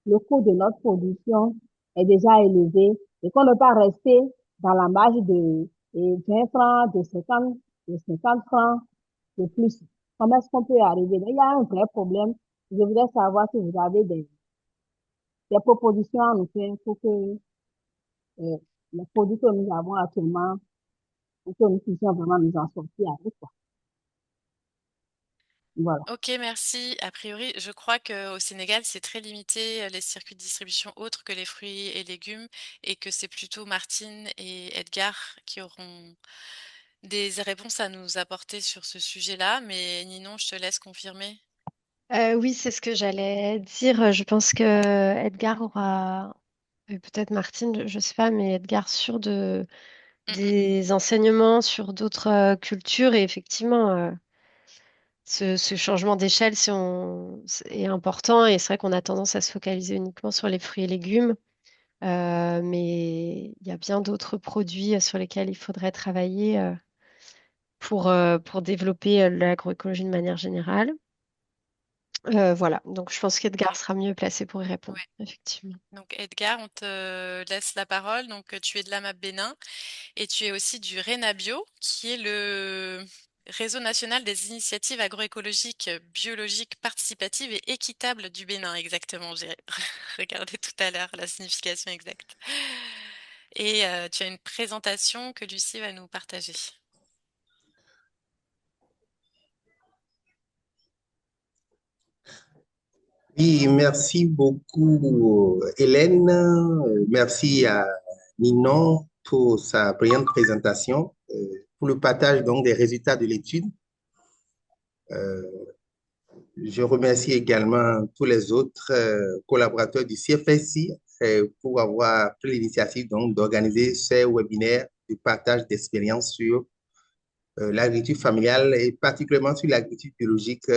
le coût de notre production est déjà élevé et qu'on ne peut pas rester dans la marge de 20 francs, de 50 francs de plus. Comment est-ce qu'on peut y arriver? Il y a un vrai problème. Je voudrais savoir si vous avez des propositions à nous faire pour que les produits que nous avons actuellement, pour que nous puissions vraiment nous en sortir avec, quoi. Voilà. Ok, merci. A priori, je crois qu'au Sénégal, c'est très limité les circuits de distribution autres que les fruits et légumes et que c'est plutôt Martine et Edgar qui auront des réponses à nous apporter sur ce sujet-là. Mais Ninon, je te laisse confirmer. Oui, c'est ce que j'allais dire. Je pense que Edgar aura, peut-être Martine, je sais pas, mais Edgar sûr Mm, mm. des enseignements sur d'autres cultures. Et effectivement, ce changement d'échelle est important. Et c'est vrai qu'on a tendance à se focaliser uniquement sur les fruits et légumes. Mais il y a bien d'autres produits sur lesquels il faudrait travailler pour développer l'agroécologie de manière générale. Voilà, donc je pense qu'Edgar Donc, sera mieux placé pour y répondre, ouais. effectivement. Donc Edgar, on te laisse la parole. Donc tu es de l'AMAP Bénin et tu es aussi du RENABIO, qui est le réseau national des initiatives agroécologiques, biologiques, participatives et équitables du Bénin, exactement. J'ai regardé tout à l'heure la signification exacte. Et tu as une présentation que Lucie va nous partager. Oui, merci beaucoup, Hélène. Merci à Ninon pour sa brillante présentation, pour le partage donc des résultats de l'étude. Je remercie également tous les autres collaborateurs du CFSI pour avoir pris l'initiative donc d'organiser ces webinaires de partage d'expériences sur l'agriculture familiale et particulièrement sur l'agriculture biologique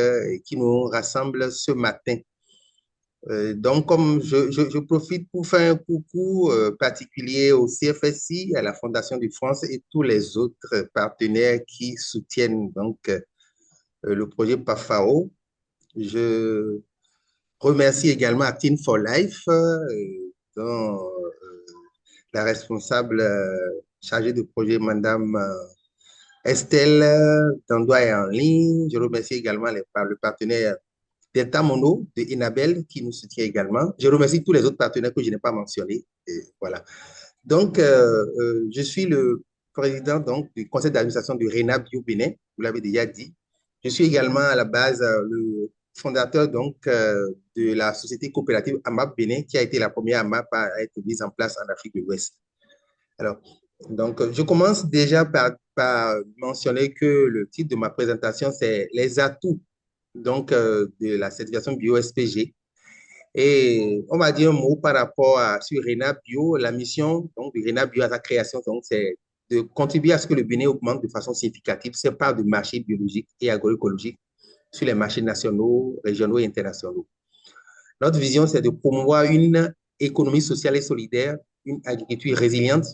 qui nous rassemble ce matin. Donc, comme je profite pour faire un coucou particulier au CFSI, à la Fondation de France et tous les autres partenaires qui soutiennent donc le projet PAFAO. Je remercie également Actin for Life, dont la responsable chargée de projet, Madame Estelle Dandoua est en ligne. Je remercie également le partenaire Delta Mono de Enabel qui nous soutient également. Je remercie tous les autres partenaires que je n'ai pas mentionnés. Et voilà. Donc, je suis le président donc, du conseil d'administration du RENA Bio Bénin, vous l'avez déjà dit. Je suis également à la base le fondateur donc, de la société coopérative AMAP Bénin, qui a été la première AMAP à être mise en place en Afrique de l'Ouest. Alors, donc, je commence déjà par mentionner que le titre de ma présentation, c'est les atouts donc, de la certification bio-SPG. Et on va dire un mot par rapport sur RENA Bio. La mission donc, de RENA Bio à sa création, c'est de contribuer à ce que le Bénin augmente de façon significative ses parts de marché biologique et agroécologique sur les marchés nationaux, régionaux et internationaux. Notre vision, c'est de promouvoir une économie sociale et solidaire, une agriculture résiliente,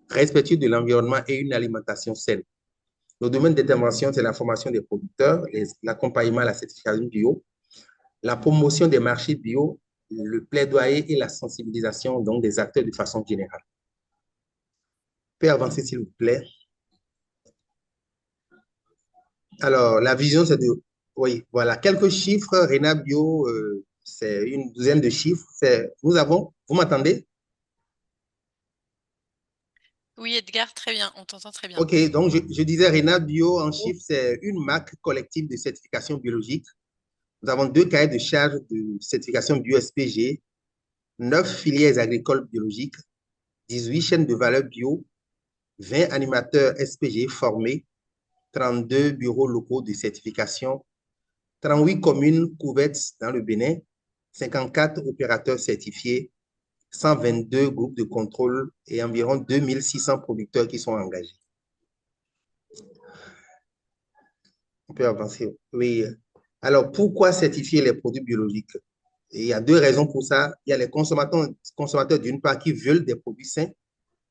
respectueuse de l'environnement et une alimentation saine. Nos domaines d'intervention, c'est la formation des producteurs, l'accompagnement à la certification bio, la promotion des marchés bio le plaidoyer et la sensibilisation donc, des acteurs de façon générale. Vous pouvez avancer, s'il vous plaît. Alors, la vision, c'est de... Oui, voilà, quelques chiffres. Rena Bio, c'est une douzaine de chiffres. Nous avons... Vous m'entendez? Oui, Edgar, très bien, on t'entend très bien. OK, donc je disais, Rena Bio, en chiffres, c'est une marque collective de certification biologique. Nous avons 2 cahiers de charge de certification bio-SPG, 9 filières agricoles biologiques, 18 chaînes de valeur bio, 20 animateurs SPG formés, 32 bureaux locaux de certification, 38 communes couvertes dans le Bénin, 54 opérateurs certifiés, 122 groupes de contrôle et environ 2600 producteurs qui sont engagés. On peut avancer. Oui. Alors, pourquoi certifier les produits biologiques? Et il y a 2 raisons pour ça. Il y a les consommateurs d'une part qui veulent des produits sains,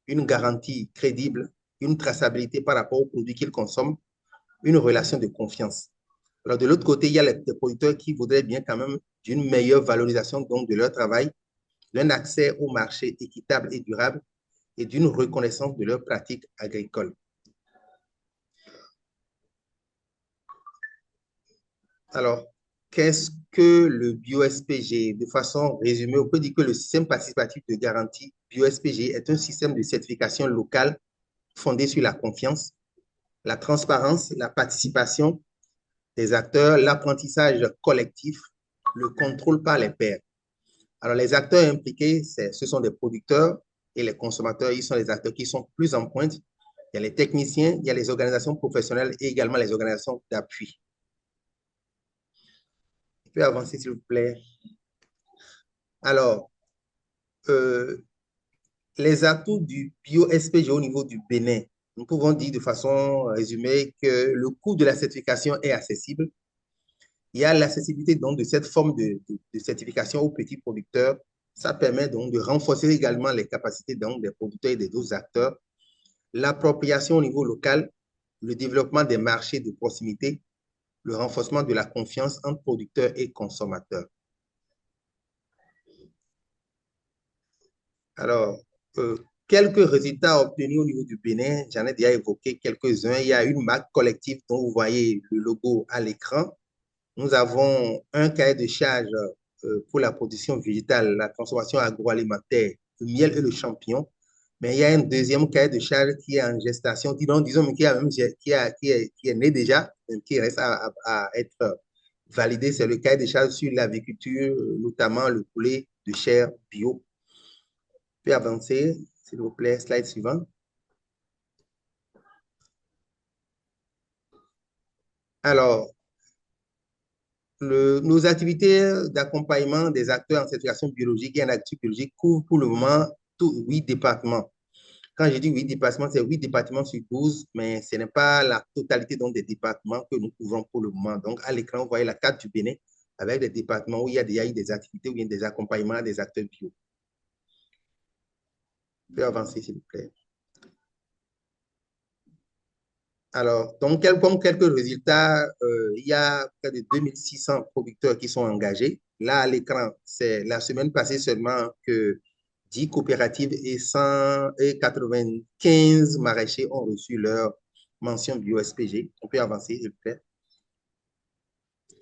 une garantie crédible, une traçabilité par rapport aux produits qu'ils consomment, une relation de confiance. Alors, de l'autre côté, il y a les producteurs qui voudraient bien quand même d'une meilleure valorisation donc, de leur travail, d'un accès au marché équitable et durable et d'une reconnaissance de leurs pratiques agricoles. Alors, qu'est-ce que le bio-SPG? De façon résumée, on peut dire que le système participatif de garantie bio-SPG est un système de certification locale fondé sur la confiance, la transparence, la participation des acteurs, l'apprentissage collectif, le contrôle par les pairs. Alors, les acteurs impliqués, ce sont des producteurs et les consommateurs, ils sont les acteurs qui sont plus en pointe. Il y a les techniciens, il y a les organisations professionnelles et également les organisations d'appui. Vous pouvez avancer, s'il vous plaît. Alors, les atouts du bio-SPG au niveau du Bénin. Nous pouvons dire de façon résumée que le coût de la certification est accessible. Il y a l'accessibilité donc de cette forme de certification aux petits producteurs. Ça permet donc de renforcer également les capacités donc, des producteurs et des autres acteurs. L'appropriation au niveau local, le développement des marchés de proximité, le renforcement de la confiance entre producteurs et consommateurs. Alors, quelques résultats obtenus au niveau du Bénin, j'en ai déjà évoqué quelques-uns. Il y a une marque collective dont vous voyez le logo à l'écran. Nous avons un cahier de charge pour la production végétale, la transformation agroalimentaire, le miel et le champignon. Mais il y a un deuxième cahier de charge qui est en gestation, disons qui est né déjà, qui reste à être validé. C'est le cahier de charge sur l'agriculture, notamment le poulet de chair bio. Puis avancer, s'il vous plaît, slide suivant. Alors, nos activités d'accompagnement des acteurs en certification biologique et en agriculture biologique couvrent pour le moment 8 départements. Quand je dis 8 départements, c'est 8 départements sur 12, mais ce n'est pas la totalité donc, des départements que nous couvrons pour le moment. Donc, à l'écran, vous voyez la carte du Bénin avec des départements où il y a déjà eu des activités, où il y a des accompagnements des acteurs bio. Vous pouvez avancer, s'il vous plaît. Alors, donc, comme quelques résultats, il y a près de 2600 producteurs qui sont engagés. Là, à l'écran, c'est la semaine passée seulement que 10 coopératives et 195 maraîchers ont reçu leur mention bio-SPG. On peut avancer, s'il vous plaît.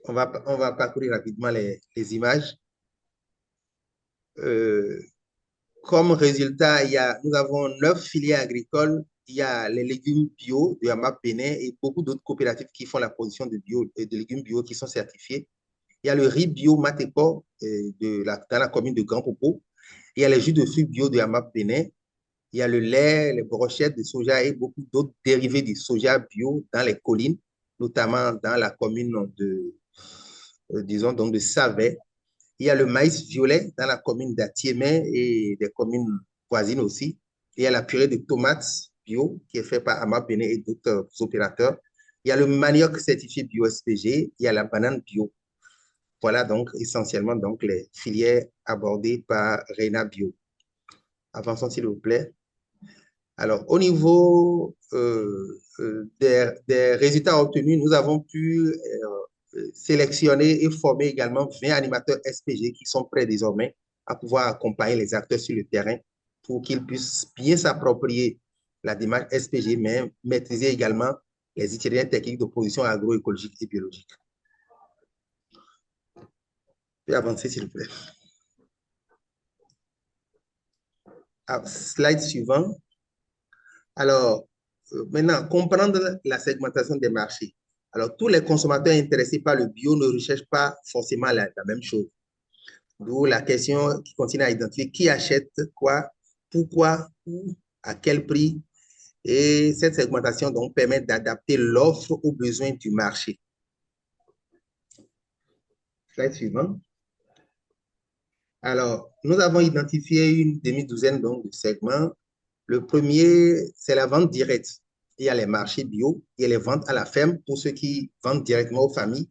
On va parcourir rapidement les images. Comme résultat, nous avons 9 filières agricoles. Il y a les légumes bio de AMAP Bénin et beaucoup d'autres coopératives qui font la production de légumes bio qui sont certifiés. Il y a le riz bio Matépo dans la commune de Grand Popo. Il y a les jus de fruits bio de AMAP Bénin. Il y a le lait, les brochettes de soja et beaucoup d'autres dérivés du soja bio dans les collines, notamment dans la commune disons, donc de Savet. Il y a le maïs violet dans la commune d'Atiémé et des communes voisines aussi. Il y a la purée de tomates bio qui est faite par AMAP Bénin et d'autres opérateurs. Il y a le manioc certifié bio-SPG. Il y a la banane bio. Voilà donc essentiellement donc, les filières abordées par Rena Bio. Avançons s'il vous plaît. Alors, au niveau des résultats obtenus, nous avons pu sélectionner et former également 20 animateurs SPG qui sont prêts désormais à pouvoir accompagner les acteurs sur le terrain pour qu'ils puissent bien s'approprier la démarche SPG, mais maîtriser également les itinéraires techniques de production agroécologique et biologique. Je vais avancer, s'il vous plaît. Slide suivant. Alors, maintenant, comprendre la segmentation des marchés. Alors, tous les consommateurs intéressés par le bio ne recherchent pas forcément la même chose. D'où la question qui continue à identifier qui achète quoi, pourquoi, où, à quel prix. Et cette segmentation donc permet d'adapter l'offre aux besoins du marché. Slide suivant. Alors, nous avons identifié une demi-douzaine donc, de segments. Le premier, c'est la vente directe. Il y a les marchés bio, il y a les ventes à la ferme pour ceux qui vendent directement aux familles.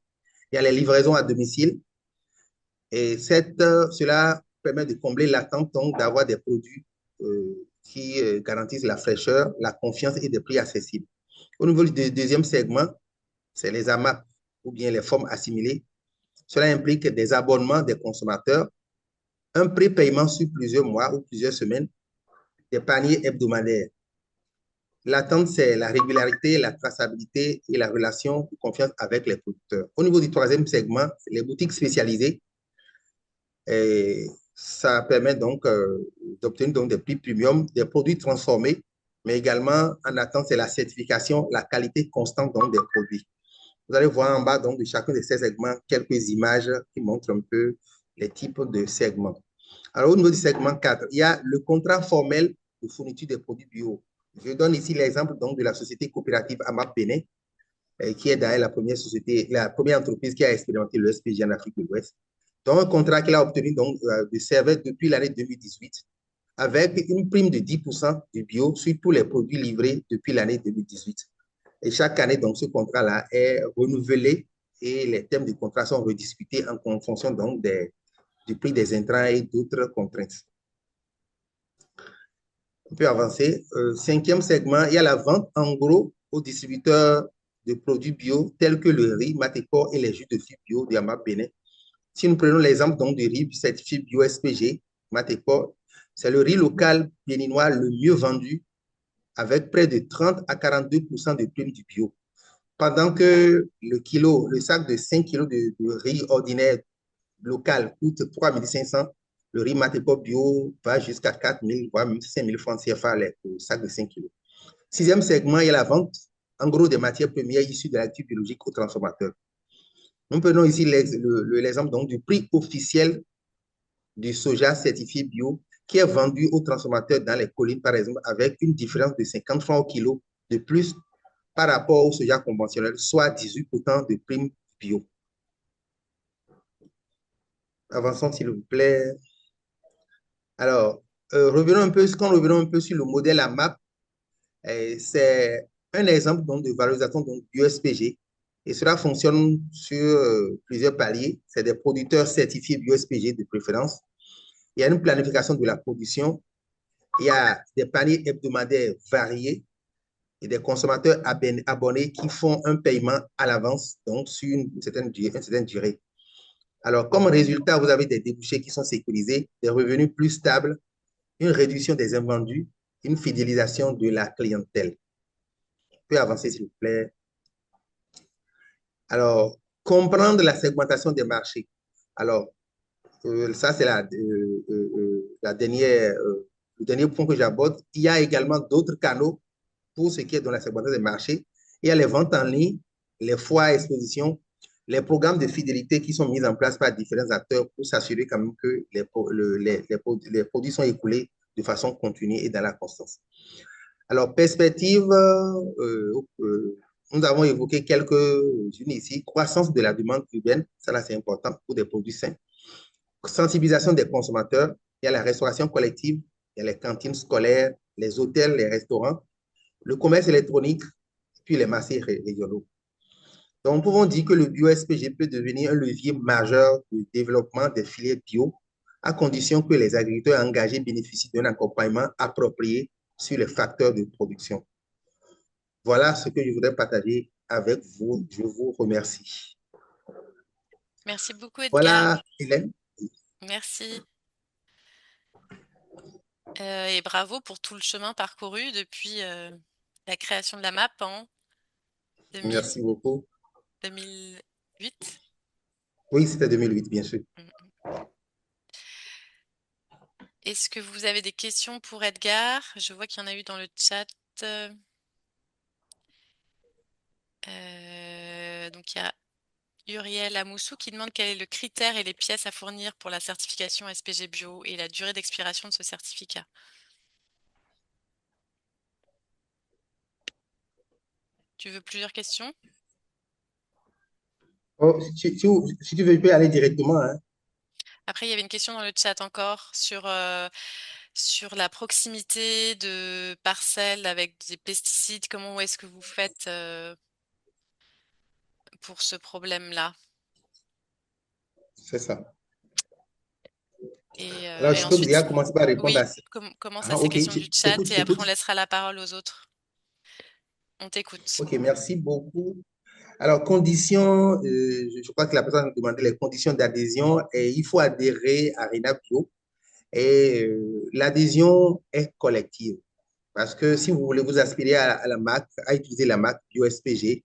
Il y a les livraisons à domicile. Et cela permet de combler l'attente d'avoir des produits qui garantissent la fraîcheur, la confiance et des prix accessibles. Au niveau du deuxième segment, c'est les AMAP ou bien les formes assimilées. Cela implique des abonnements des consommateurs, un prépaiement sur plusieurs mois ou plusieurs semaines, des paniers hebdomadaires. L'attente, c'est la régularité, la traçabilité et la relation de confiance avec les producteurs. Au niveau du troisième segment, les boutiques spécialisées. Et ça permet donc d'obtenir des prix premium, des produits transformés, mais également en attente, c'est la certification, la qualité constante donc, des produits. Vous allez voir en bas donc, de chacun de ces segments quelques images qui montrent un peu les types de segments. Alors, au niveau du segment 4, il y a le contrat formel de fourniture des produits bio. Je donne ici l'exemple donc de la société coopérative AMAP Bénin, qui est d'ailleurs la première entreprise qui a expérimenté le SPG en Afrique de l'Ouest. Donc, un contrat qu'il a obtenu donc, de service depuis l'année 2018, avec une prime de 10% du bio sur tous les produits livrés depuis l'année 2018. Et chaque année, donc, ce contrat-là est renouvelé et les thèmes du contrat sont rediscutés en fonction donc du prix des intrants et d'autres contraintes. On peut avancer. Cinquième segment, il y a la vente en gros aux distributeurs de produits bio tels que le riz, Matecor et les jus de fruits bio de AMAP Bénin. Si nous prenons l'exemple donc du riz certifié bio SPG, Matecor, c'est le riz local béninois le mieux vendu avec près de 30 à 42% de prime du bio. Pendant que le sac de 5 kg de riz ordinaire local coûte 3 500, le riz Matecor bio va jusqu'à 4 000, voire même 5 000 francs CFA le sac de 5 kg. Sixième segment, il y a la vente en gros des matières premières issues de l'agriculture biologique aux transformateurs. Nous prenons ici l'exemple donc du prix officiel du soja certifié bio qui est vendu aux transformateurs dans les collines, par exemple, avec une différence de 50 francs au kilo de plus par rapport au soja conventionnel, soit 18% de prime bio. Avançons, s'il vous plaît. Alors, revenons un peu sur le modèle AMAP. C'est un exemple donc, de valorisation du SPG. Et cela fonctionne sur plusieurs paliers. C'est des producteurs certifiés bio-SPG de préférence. Il y a une planification de la production. Il y a des paniers hebdomadaires variés et des consommateurs abonnés qui font un paiement à l'avance, donc sur une certaine durée. Alors, comme résultat, vous avez des débouchés qui sont sécurisés, des revenus plus stables, une réduction des invendus, une fidélisation de la clientèle. On peut avancer, s'il vous plaît. Alors, comprendre la segmentation des marchés. Alors, ça, c'est le dernier point que j'aborde. Il y a également d'autres canaux pour ce qui est dans la segmentation des marchés. Il y a les ventes en ligne, les foires à exposition, les programmes de fidélité qui sont mis en place par différents acteurs pour s'assurer quand même que les produits sont écoulés de façon continue et dans la constance. Alors, perspective, nous avons évoqué quelques-unes ici. Croissance de la demande urbaine, ça là c'est important pour des produits sains. Sensibilisation des consommateurs, il y a la restauration collective, il y a les cantines scolaires, les hôtels, les restaurants, le commerce électronique, puis les marchés régionaux. Donc, nous pouvons dire que le bio-SPG peut devenir un levier majeur de développement des filières bio, à condition que les agriculteurs engagés bénéficient d'un accompagnement approprié sur les facteurs de production. Voilà ce que je voudrais partager avec vous. Je vous remercie. Merci beaucoup, Edgar. Voilà, Hélène. Merci. Et bravo pour tout le chemin parcouru depuis la création de la map en 2000 Merci beaucoup. 2008. Oui, c'était 2008, bien sûr. Est-ce que vous avez des questions pour Edgar? Je vois qu'il y en a eu dans le chat. Donc il y a Uriel Amoussou qui demande quel est le critère et les pièces à fournir pour la certification SPG Bio et la durée d'expiration de ce certificat. Tu veux plusieurs questions? Oh, si tu veux, je peux aller directement, hein. Après, il y avait une question dans le chat encore sur la proximité de parcelles avec des pesticides. Comment est-ce que vous faites pour ce problème-là? C'est ça. Et, Alors, et je peux ensuite, déjà commencer par répondre oui, à ça. commence à Ah, ces ok, questions du chat j'écoute, et après on j'écoute. laissera la parole aux autres. On t'écoute. Ok, merci beaucoup. Alors, conditions, je crois que la personne nous demandait les conditions d'adhésion et il faut adhérer à RENAPIO et l'adhésion est collective parce que si vous voulez vous aspirer à la marque, à utiliser la marque BioSPG,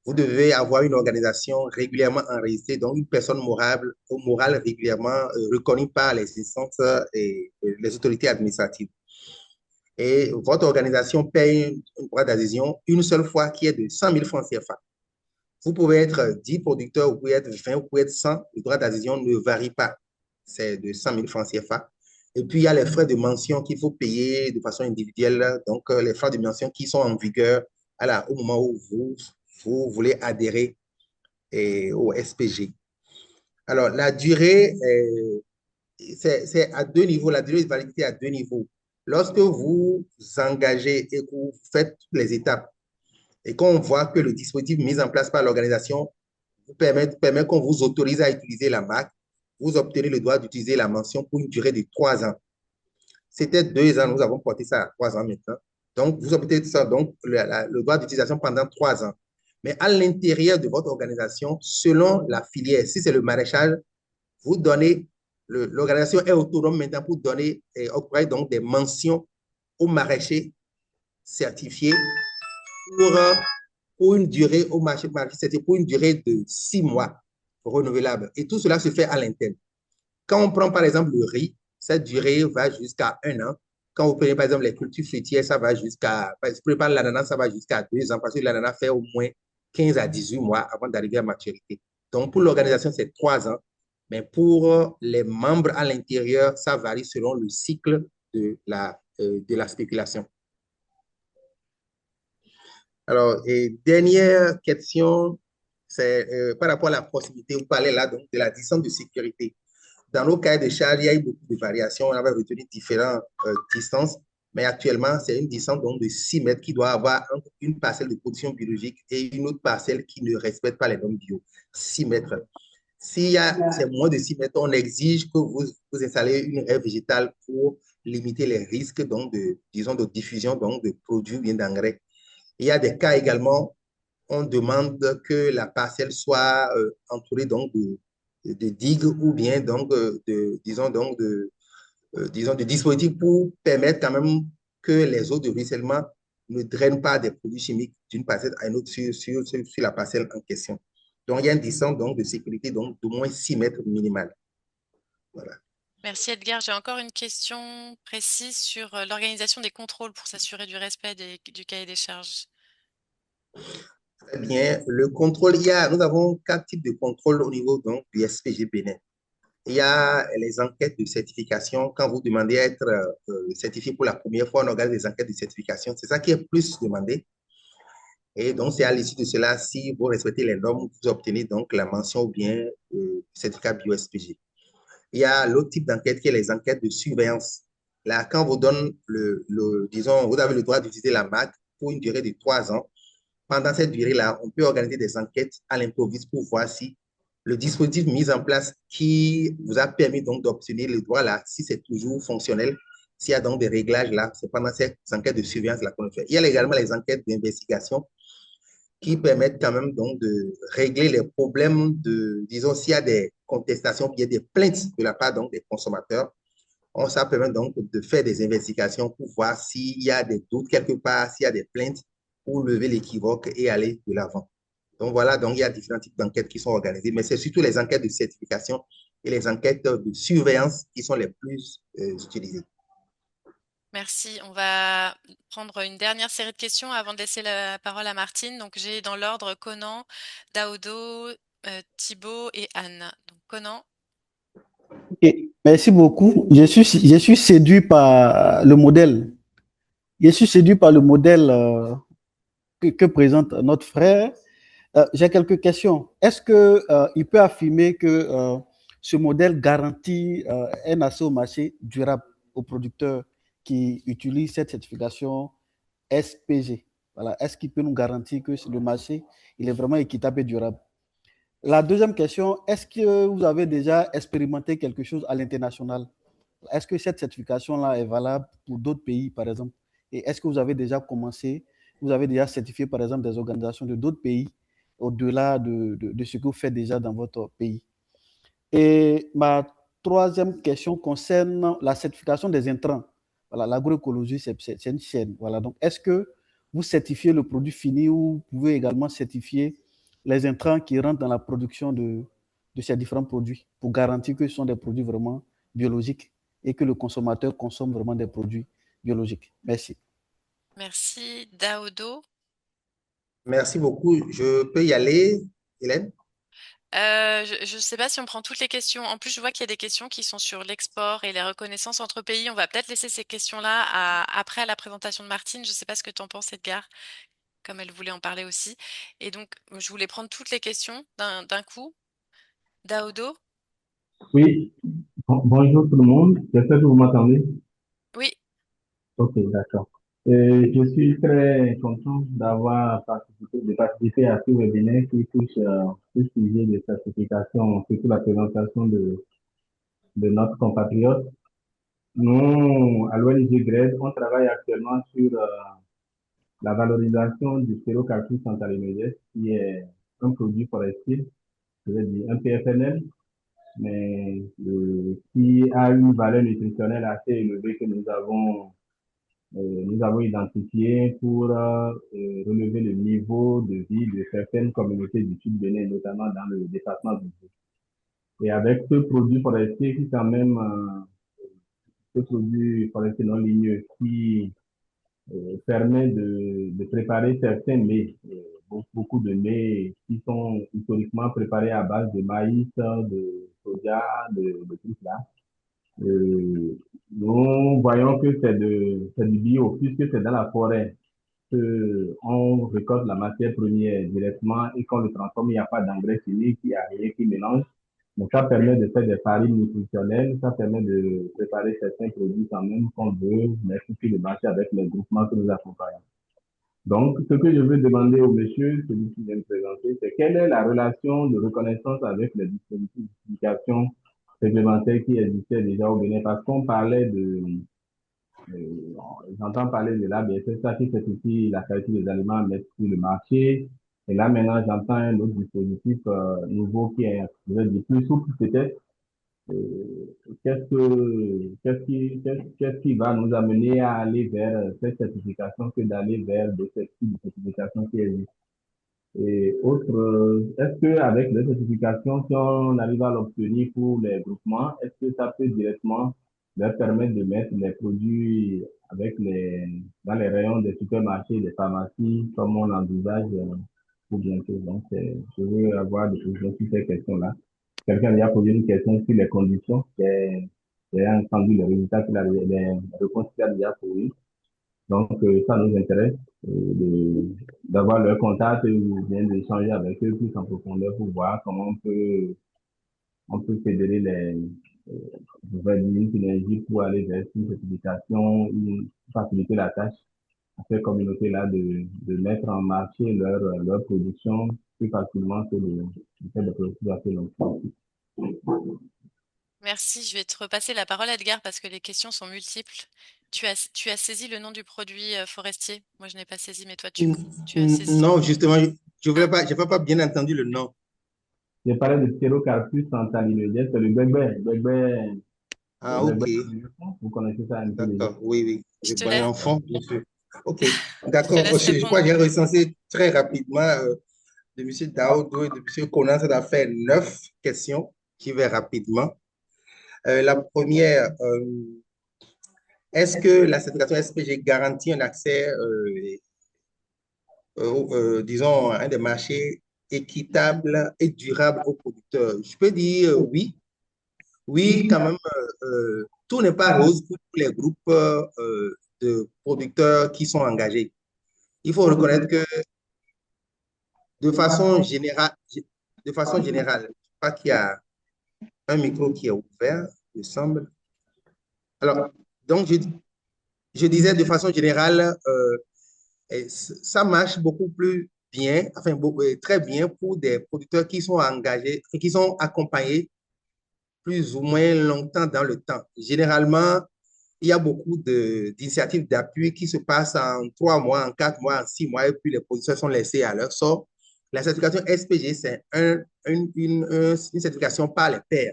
vous devez avoir une organisation régulièrement enregistrée, donc une personne morale régulièrement reconnue par les instances et les autorités administratives. Et votre organisation paye un droit d'adhésion une seule fois qui est de 100 000 francs CFA. Vous pouvez être 10 producteurs, vous pouvez être 20, vous pouvez être 100. Le droit d'adhésion ne varie pas. C'est de 100 000 francs CFA. Et puis, il y a les frais de mention qu'il faut payer de façon individuelle. Donc, les frais de mention qui sont en vigueur au moment où vous voulez adhérer au SPG. Alors, la durée, c'est à deux niveaux. La durée de validité est à deux niveaux. Lorsque vous engagez et que vous faites les étapes et qu'on voit que le dispositif mis en place par l'organisation vous permet qu'on vous autorise à utiliser la marque, vous obtenez le droit d'utiliser la mention pour une durée de 3 ans. C'était 2 ans, nous avons porté ça à 3 ans maintenant. Donc, vous obtenez ça, donc le droit d'utilisation pendant 3 ans. Mais à l'intérieur de votre organisation, selon la filière, si c'est le maraîchage, vous donnez, l'organisation est autonome maintenant pour donner et octroyer donc des mentions aux maraîchers certifiés pour, pour une durée au marché, c'était pour une durée de 6 mois renouvelable. Et tout cela se fait à l'interne. Quand on prend par exemple le riz, cette durée va jusqu'à 1 an. Quand vous prenez par exemple les cultures fruitières, ça va jusqu'à, si vous prenez par l'ananas, ça va jusqu'à 2 ans parce que l'ananas fait au moins 15 à 18 mois avant d'arriver à maturité. Donc pour l'organisation, c'est 3 ans. Mais pour les membres à l'intérieur, ça varie selon le cycle de la spéculation. Alors, et dernière question, c'est par rapport à la proximité. Vous parlez là donc de la distance de sécurité. Dans nos cas de charge, il y a eu beaucoup de variations. On avait retenu différentes distances, mais actuellement, c'est une distance donc de 6 mètres qui doit avoir entre une parcelle de production biologique et une autre parcelle qui ne respecte pas les normes bio. 6 mètres. Si c'est moins de 6 mètres, on exige que vous installez une haie végétale pour limiter les risques donc disons, de diffusion donc de produits bien d'engrais. Il y a des cas également, on demande que la parcelle soit entourée donc de digues ou bien donc disons de dispositifs pour permettre quand même que les eaux de ruissellement ne drainent pas des produits chimiques d'une parcelle à une autre sur la parcelle en question. Donc, il y a une distance donc, de sécurité donc, d'au moins 6 mètres minimal. Voilà. Merci Edgar. J'ai encore une question précise sur l'organisation des contrôles pour s'assurer du respect du cahier des charges. Très bien. Le contrôle, nous avons 4 types de contrôles au niveau donc, du SPG Bénin. Il y a les enquêtes de certification. Quand vous demandez à être certifié pour la première fois, on organise des enquêtes de certification. C'est ça qui est plus demandé. Et donc, c'est à l'issue de cela, si vous respectez les normes, vous obtenez donc la mention ou bien le certificat bio-SPG. Il y a l'autre type d'enquête qui est les enquêtes de surveillance. Là, quand vous donne disons, vous avez le droit d'utiliser la marque pour une durée de 3 ans. Pendant cette durée-là, on peut organiser des enquêtes à l'improviste pour voir si le dispositif mis en place qui vous a permis donc d'obtenir le droit là, si c'est toujours fonctionnel, s'il y a donc des réglages là, c'est pendant ces enquêtes de surveillance là qu'on fait. Il y a également les enquêtes d'investigation qui permettent quand même donc de régler les problèmes de, disons, s'il y a des contestations, il y a des plaintes de la part donc des consommateurs. Ça permet donc de faire des investigations pour voir s'il y a des doutes quelque part, s'il y a des plaintes, pour lever l'équivoque et aller de l'avant. Donc voilà, donc il y a différents types d'enquêtes qui sont organisées, mais c'est surtout les enquêtes de certification et les enquêtes de surveillance qui sont les plus utilisées. Merci. On va prendre une dernière série de questions avant de laisser la parole à Martine. Donc, j'ai dans l'ordre Conan, Daodo, Thibaut et Anne. Donc, Conan. Ok, merci beaucoup. Je suis séduit par le modèle. Je suis séduit par le modèle que présente notre frère. J'ai quelques questions. Est-ce que il peut affirmer que ce modèle garantit un accès au marché durable aux producteurs qui utilisent cette certification SPG? Voilà. Est-ce qu'il peut nous garantir que le marché il est vraiment équitable et durable? La deuxième question, est-ce que vous avez déjà expérimenté quelque chose à l'international? Est-ce que cette certification-là est valable pour d'autres pays, par exemple? Et est-ce que vous avez déjà commencé, vous avez déjà certifié, par exemple, des organisations de d'autres pays au-delà de ce que vous faites déjà dans votre pays? Et ma troisième question concerne la certification des intrants. Voilà, l'agroécologie, c'est une chaîne. Voilà, donc est-ce que vous certifiez le produit fini ou vous pouvez également certifier les intrants qui rentrent dans la production de ces différents produits pour garantir que ce sont des produits vraiment biologiques et que le consommateur consomme vraiment des produits biologiques? Merci. Merci. Daodo. Merci beaucoup. Je peux y aller, Hélène? Je ne sais pas si on prend toutes les questions. En plus, je vois qu'il y a des questions qui sont sur l'export et les reconnaissances entre pays. On va peut-être laisser ces questions-là après à la présentation de Martine. Je ne sais pas ce que tu en penses, Edgar, comme elle voulait en parler aussi. Et donc, je voulais prendre toutes les questions d'un coup. Daodo? Oui, bonjour tout le monde. J'espère que vous m'entendez. Oui, Ok, d'accord. Je suis très content de participer à ce webinaire qui touche ce sujet de certification, surtout la présentation de notre compatriote. Nous, à l'ONG GRED, on travaille actuellement sur la valorisation du spirocalcul santalimidès, qui est un produit forestier, je veux dire un PFNL, mais qui a une valeur nutritionnelle assez élevée que nous avons identifié pour relever le niveau de vie de certaines communautés du Sud Bénin, notamment dans le département du Sud. Et avec ce produit forestier qui quand même, ce produit forestier non ligneux qui permet de préparer certains mets, beaucoup de mets qui sont historiquement préparés à base de maïs, de soja, de tout cela. Nous voyons que c'est du bio, puisque c'est dans la forêt qu'on récolte la matière première directement et qu'on le transforme. Il n'y a pas d'engrais chimique, il n'y a rien qui mélange. Donc, ça permet de faire des farines nutritionnelles, ça permet de préparer certains produits quand même qu'on veut mettre sur le marché avec les groupements que nous accompagnons. Donc, ce que je veux demander au monsieur, celui qui vient de présenter, c'est quelle est la relation de reconnaissance avec les dispositifs d'identification réglementaires qui existaient déjà au Bénin, parce qu'on parlait euh, j'entends parler de l'ABSSA qui certifie la qualité des aliments à mettre sur le marché. Et là, maintenant, j'entends un autre dispositif nouveau qui est, je vais dire, plus souple peut-être. Qu'est-ce qui va nous amener à aller vers cette certification que d'aller vers de cette certification qui existe? Et autre, est-ce que avec les certifications, si on arrive à l'obtenir pour les groupements, est-ce que ça peut directement leur permettre de mettre les produits dans les rayons des supermarchés, des pharmacies, comme on envisage pour bientôt? Donc, je veux avoir des précisions sur ces questions-là. Quelqu'un vient poser une question sur les conditions. J'ai entendu le résultat sur les réponses qu'il a déjà posées. Donc, ça nous intéresse d'avoir leur contact et bien d'échanger avec eux plus en profondeur pour voir comment on peut fédérer une synergie pour aller vers une certification, faciliter la tâche à ces communautés-là de mettre en marché leur production plus facilement que de faire des produits assez longtemps. merci. Je vais te repasser la parole, Edgar, parce que les questions sont multiples. Tu as saisi le nom du produit forestier. Moi, je n'ai pas saisi, mais toi, tu as saisi. Non, justement, Je n'avais pas bien entendu le nom. J'ai parlé de Pterocarpus santalinodien, c'est le gbegbe, le Ah, ok. gbegbe, vous connaissez ça un peu déjà. D'accord. Oui, oui. Je Je te connais laisse, l'enfant, bien sûr. Ok. je te D'accord. laisse Je crois répondre. que j'ai recensé très rapidement de M. Daoud et de M. Conan. Ça a fait 9 questions. J'y vais rapidement. La première, est-ce que la certification SPG garantit un accès, disons, à un des marchés équitable et durable aux producteurs? Je peux dire oui. Oui, quand même, tout n'est pas rose pour les groupes de producteurs qui sont engagés. Il faut reconnaître que de façon générale, je crois qu'il y a un micro qui est ouvert, il me semble. Alors, donc, je disais de façon générale, et ça marche beaucoup plus bien, enfin très bien pour des producteurs qui sont engagés, qui sont accompagnés plus ou moins longtemps dans le temps. Généralement, il y a beaucoup d'initiatives d'appui qui se passent en 3 mois, en 4 mois, en 6 mois, et puis les producteurs sont laissés à leur sort. La certification SPG, c'est une certification par les pairs.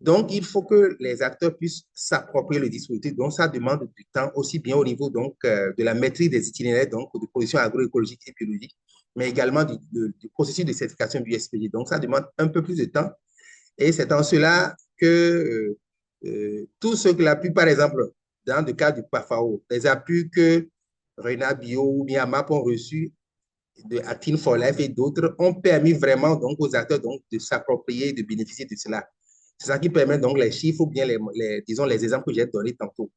Donc, il faut que les acteurs puissent s'approprier le dispositif. Donc, ça demande du temps, aussi bien au niveau donc, de la maîtrise des itinéraires, donc de production agroécologique et biologique, mais également du processus de certification du SPG. Donc, ça demande un peu plus de temps. Et c'est en cela que tous ceux que l'appui, par exemple, dans le cas du PAFAO, les appuis que Rena Bio ou bien AMAP ont reçus de Actin for Life et d'autres ont permis vraiment donc, aux acteurs donc, de s'approprier et de bénéficier de cela. C'est ça qui permet donc les chiffres ou bien disons, les exemples que j'ai donnés tantôt.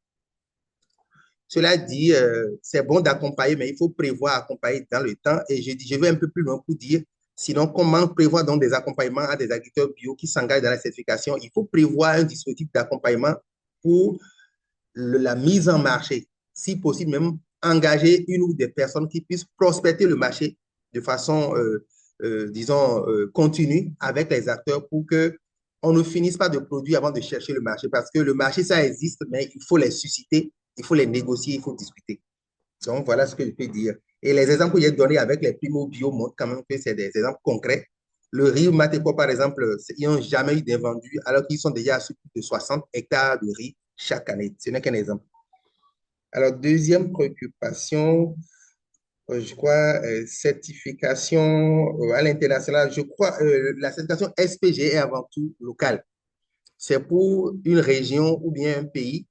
Cela dit, c'est bon d'accompagner, mais il faut prévoir accompagner dans le temps. Et je vais un peu plus loin pour dire, sinon, comment prévoir donc des accompagnements à des agriculteurs bio qui s'engagent dans la certification? Il faut prévoir un dispositif d'accompagnement pour la mise en marché. Si possible, même engager une ou des personnes qui puissent prospecter le marché de façon, disons, continue avec les acteurs pour que on ne finisse pas de produire avant de chercher le marché. Parce que le marché, ça existe, mais il faut les susciter, il faut les négocier, il faut discuter. Donc, voilà ce que je peux dire. Et les exemples que j'ai donnés avec les primo bio montrent quand même que c'est des exemples concrets. Le riz Mateco, par exemple, ils n'ont jamais eu d'invendu alors qu'ils sont déjà à plus de 60 hectares de riz chaque année. Ce n'est qu'un exemple. Alors, deuxième préoccupation, je crois, certification à l'international. Je crois la certification SPG est avant tout locale. C'est pour une région ou bien un pays.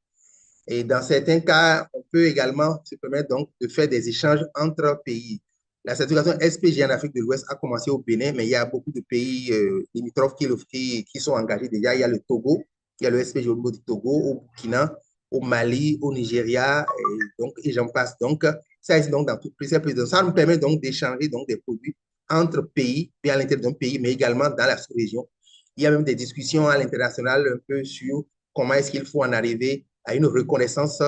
Et dans certains cas, on peut également se permettre donc de faire des échanges entre pays. La certification SPG en Afrique de l'Ouest a commencé au Bénin, mais il y a beaucoup de pays limitrophes qui sont engagés déjà. Il y a le Togo, il y a le SPG au niveau du Togo, au Burkina, au Mali, au Nigeria, et j'en passe. Donc, ça existe donc dans toutes plusieurs pays. Ça nous permet donc d'échanger donc des produits entre pays, bien à l'intérieur d'un pays, mais également dans la sous-région. Il y a même des discussions à l'international un peu sur comment est-ce qu'il faut en arriver à une reconnaissance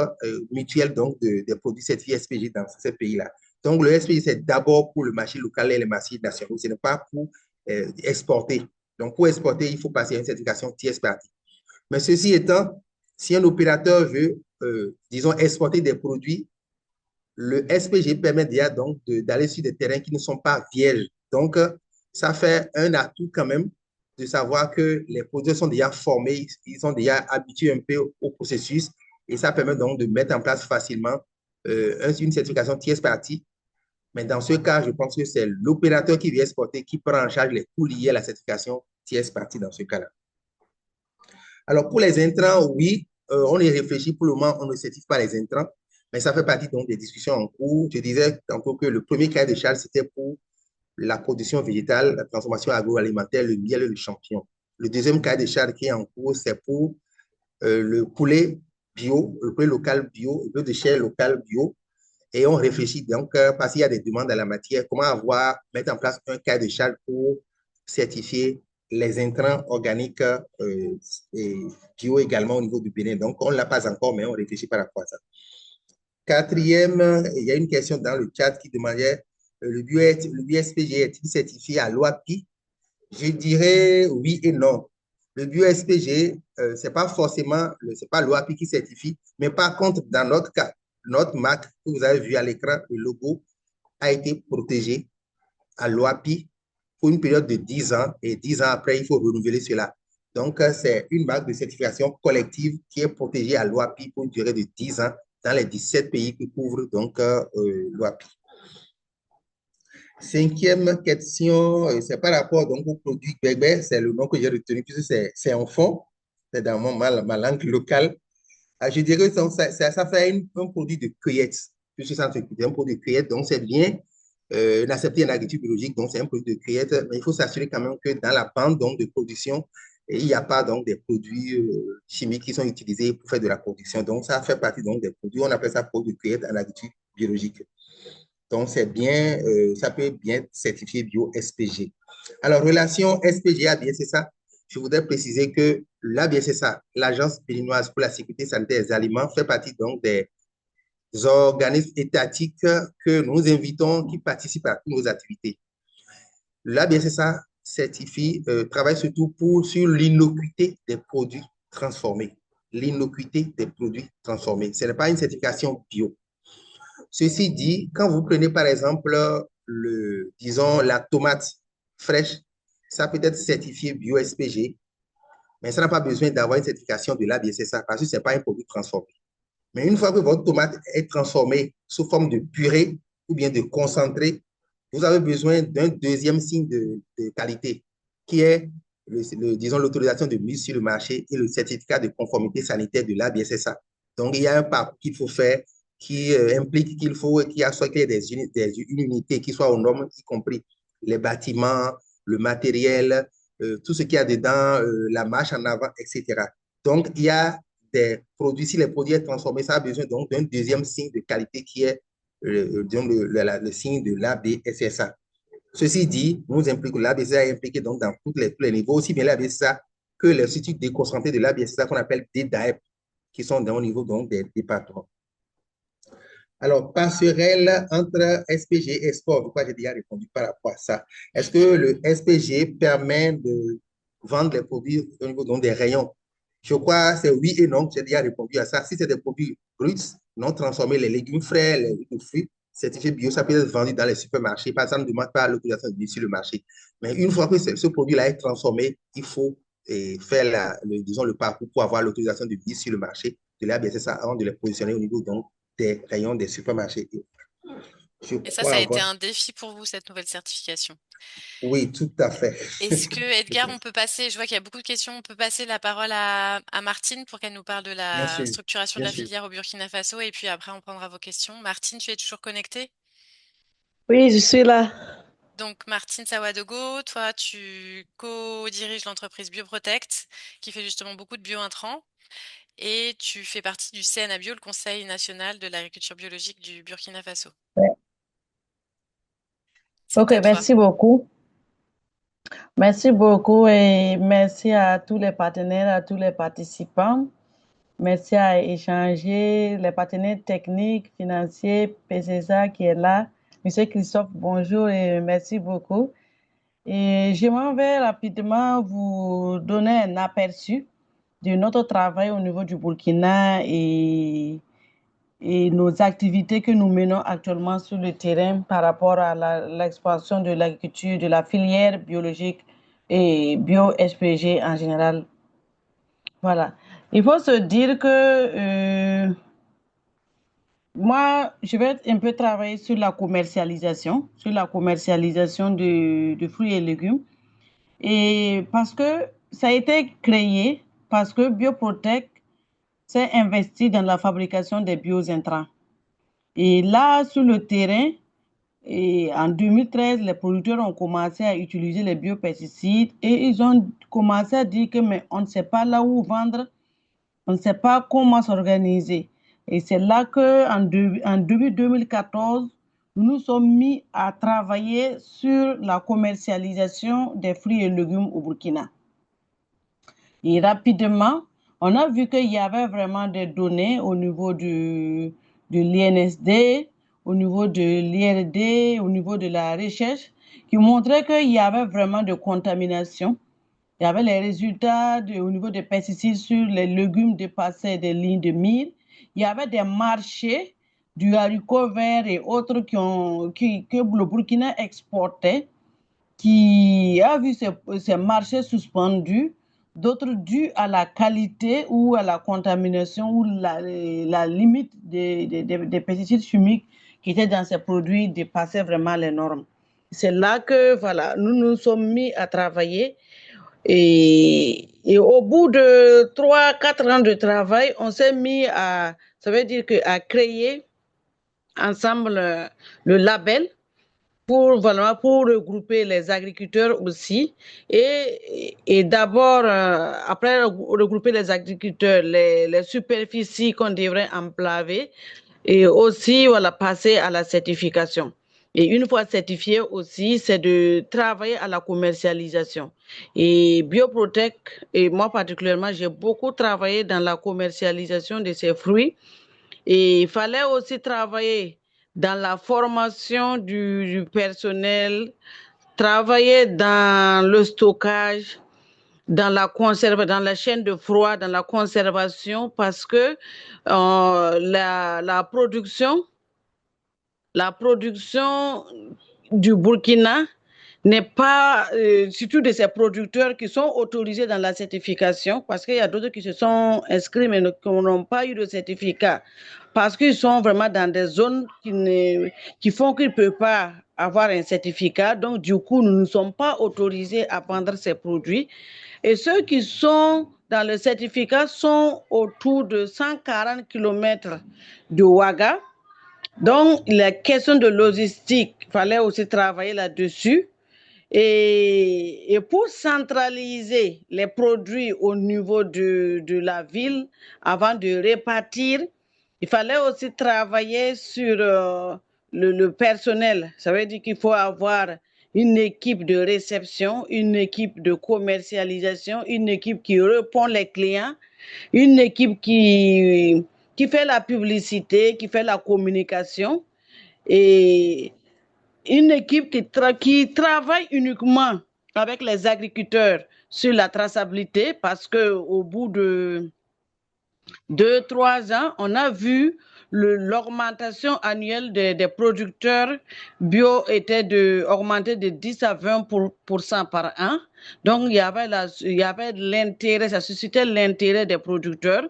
mutuelle donc des produits certifiés SPG dans ces pays-là. Donc, le SPG, c'est d'abord pour le marché local et les marchés nationaux. Ce n'est pas pour exporter. Donc, pour exporter, il faut passer à une certification tierce partie. Mais ceci étant, si un opérateur veut, disons, exporter des produits, le SPG permet déjà donc d'aller sur des terrains qui ne sont pas vierges. Donc, ça fait un atout quand même de savoir que les producteurs sont déjà formés, ils sont déjà habitués un peu au processus et ça permet donc de mettre en place facilement une certification tierce partie. Mais dans ce cas, je pense que c'est l'opérateur qui vient exporter qui prend en charge les coûts liés à la certification tierce partie dans ce cas-là. Alors, pour les intrants, oui, on y réfléchit. Pour le moment, on ne certifie pas les intrants, mais ça fait partie donc des discussions en cours. Je disais tantôt que le premier cahier de charge, c'était pour la production végétale, la transformation agroalimentaire, le miel et le champignon. Le deuxième cahier de charge qui est en cours, c'est pour le poulet bio, le poulet local bio, le poulet de chair local bio. Et on réfléchit donc, parce qu'il y a des demandes à la matière, comment mettre en place un cahier de charge pour certifier les intrants organiques et bio également au niveau du Bénin. Donc, on ne l'a pas encore, mais on réfléchit par rapport à ça. Quatrième, il y a une question dans le chat qui demandait le bio-SPG est-il certifié à l'OAPI? Je dirais oui et non. Le bio-SPG, c'est pas forcément, c'est pas l'OAPI qui certifie, mais par contre, dans notre cas, notre marque que vous avez vu à l'écran, le logo, a été protégé à l'OAPI pour une période de 10 ans et 10 ans après, il faut renouveler cela. Donc, c'est une marque de certification collective qui est protégée à l'OAPI pour une durée de 10 ans dans les 17 pays qui couvrent donc l'OAPI. Cinquième question, c'est par rapport donc au produit Bébé, c'est le nom que j'ai retenu puisque c'est en fond, c'est dans ma langue locale. Je dirais que ça fait un produit de cueillette, puisque ça fait un produit de cueillette, donc c'est bien accepté en agriculture biologique, donc c'est un produit de cueillette, mais il faut s'assurer quand même que dans la bande donc, de production, il n'y a pas donc des produits chimiques qui sont utilisés pour faire de la production. Donc ça fait partie donc des produits, on appelle ça produit de cueillette en agriculture biologique. Donc c'est bien, ça peut bien certifier bio SPG. Alors relation SPG-ABSSA, je voudrais préciser que l'ABSSA, l'Agence béninoise pour la sécurité sanitaire des aliments, fait partie donc des organismes étatiques que nous invitons qui participent à toutes nos activités. L'ABSSA certifie, travaille surtout sur l'innocuité des produits transformés. L'innocuité des produits transformés. Ce n'est pas une certification bio. Ceci dit, quand vous prenez par exemple, disons, la tomate fraîche, ça peut être certifié bio-SPG, mais ça n'a pas besoin d'avoir une certification de l'ABSSA parce que ce n'est pas un produit transformé. Mais une fois que votre tomate est transformée sous forme de purée ou bien de concentré, vous avez besoin d'un deuxième signe de qualité qui est, disons, l'autorisation de mise sur le marché et le certificat de conformité sanitaire de l'ABSSA. Donc, il y a un parcours qu'il faut faire qui implique qu'il faut qu'il y ait des unités qui soient aux normes, y compris les bâtiments, le matériel, tout ce qu'il y a dedans, la marche en avant, etc. Donc, il y a des produits, si les produits sont transformés, ça a besoin donc d'un deuxième signe de qualité qui est le signe de l'ABSSA. Ceci dit, nous impliquons l'ABSSA est impliqué donc dans tous les niveaux, aussi bien l'ABSSA que les instituts déconcentrés de l'ABSSA qu'on appelle des DAEP, qui sont au niveau donc des départements. Alors, passerelle entre SPG et sport, pourquoi j'ai déjà répondu par rapport à ça. Est-ce que le SPG permet de vendre les produits au niveau donc, des rayons? Je crois que c'est oui et non, j'ai déjà répondu à ça. Si c'est des produits bruts, non transformés, les légumes frais, les fruits, certifiés bio, ça peut être vendu dans les supermarchés. Par exemple, ne demande pas l'autorisation de mise sur le marché. Mais une fois que ce produit-là est transformé, il faut faire disons, le parcours pour avoir l'autorisation de mise sur le marché de l'ABSSA avant de les positionner au niveau donc, des rayons des supermarchés. Et ça a été un défi pour vous, cette nouvelle certification. Oui, tout à fait. Est-ce que, Edgar, on peut passer, je vois qu'il y a beaucoup de questions, on peut passer la parole à Martine pour qu'elle nous parle de la structuration de la filière au Burkina Faso et puis après on prendra vos questions. Martine, tu es toujours connectée? Oui, je suis là. Donc Martine Sawadogo, toi tu co-diriges l'entreprise Bioprotect qui fait justement beaucoup de bio-intrants et tu fais partie du CNABio, le Conseil national de l'agriculture biologique du Burkina Faso. Ouais. Ok, merci beaucoup. Merci beaucoup et merci à tous les partenaires, à tous les participants. Merci à échanger, les partenaires techniques, financiers, PCSA qui est là. Monsieur Christophe, bonjour et merci beaucoup. Et je m'en vais rapidement vous donner un aperçu de notre travail au niveau du Burkina et nos activités que nous menons actuellement sur le terrain par rapport à l'expansion de l'agriculture, de la filière biologique et bio-SPG en général. Voilà. Il faut se dire que moi, je vais un peu travailler sur la commercialisation de fruits et légumes. Et parce que ça a été créé, parce que Bioprotect s'est investi dans la fabrication des bio-intrants. Et là, sur le terrain, et en 2013, les producteurs ont commencé à utiliser les biopesticides et ils ont commencé à dire que mais on ne sait pas là où vendre, on ne sait pas comment s'organiser. Et c'est là qu'en début 2014, nous nous sommes mis à travailler sur la commercialisation des fruits et légumes au Burkina. Et rapidement, on a vu qu'il y avait vraiment des données au niveau de l'INSD, au niveau de l'IRD, au niveau de la recherche, qui montraient qu'il y avait vraiment de contamination. Il y avait les résultats au niveau des pesticides sur les légumes dépassaient des lignes de mire. Il y avait des marchés du haricot vert et autres que le Burkina exportait, qui a vu ses marchés suspendus, d'autres dus à la qualité ou à la contamination ou la limite des pesticides chimiques qui étaient dans ces produits dépassait vraiment les normes. C'est là que voilà, nous nous sommes mis à travailler et au bout de 3-4 ans de travail, on s'est mis ça veut dire à créer ensemble le label pour regrouper les agriculteurs aussi. Et d'abord, après regrouper les agriculteurs, les superficies qu'on devrait enclaver et aussi passer à la certification. Et une fois certifié aussi, c'est de travailler à la commercialisation. Et Bioprotec, et moi particulièrement, j'ai beaucoup travaillé dans la commercialisation de ces fruits. Et il fallait aussi travailler dans la formation du personnel, travailler dans le stockage, dans la chaîne de froid, dans la conservation, parce que la production du Burkina n'est pas, surtout de ces producteurs qui sont autorisés dans la certification, parce qu'il y a d'autres qui se sont inscrits mais qui n'ont pas eu de certificat, parce qu'ils sont vraiment dans des zones qui font qu'ils ne peuvent pas avoir un certificat. Donc, du coup, nous ne sommes pas autorisés à vendre ces produits. Et ceux qui sont dans le certificat sont autour de 140 km de Ouaga. Donc, la question de logistique, il fallait aussi travailler là-dessus. Et pour centraliser les produits au niveau de la ville, avant de répartir, il fallait aussi travailler sur le personnel. Ça veut dire qu'il faut avoir une équipe de réception, une équipe de commercialisation, une équipe qui répond les clients, une équipe qui fait la publicité, qui fait la communication et une équipe qui travaille uniquement avec les agriculteurs sur la traçabilité, parce qu'au bout de 2-3 ans, on a vu l'augmentation annuelle des producteurs bio était augmenter de 10 à 20% par an. Donc, il y avait l'intérêt, ça suscitait l'intérêt des producteurs.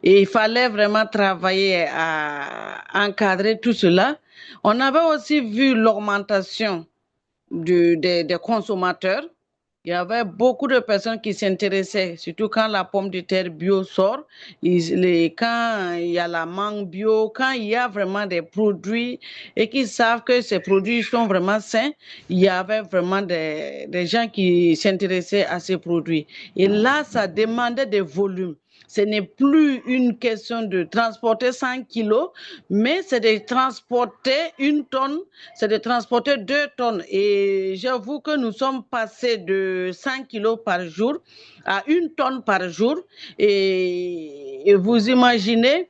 Et il fallait vraiment travailler à encadrer tout cela. On avait aussi vu l'augmentation des consommateurs. Il y avait beaucoup de personnes qui s'intéressaient, surtout quand la pomme de terre bio sort, quand il y a la mangue bio, quand il y a vraiment des produits et qu'ils savent que ces produits sont vraiment sains, il y avait vraiment des gens qui s'intéressaient à ces produits. Et là, ça demandait des volumes. Ce n'est plus une question de transporter 100 kilos, mais c'est de transporter 1 tonne, c'est de transporter 2 tonnes. Et j'avoue que nous sommes passés de 100 kilos par jour à 1 tonne par jour. Et vous imaginez,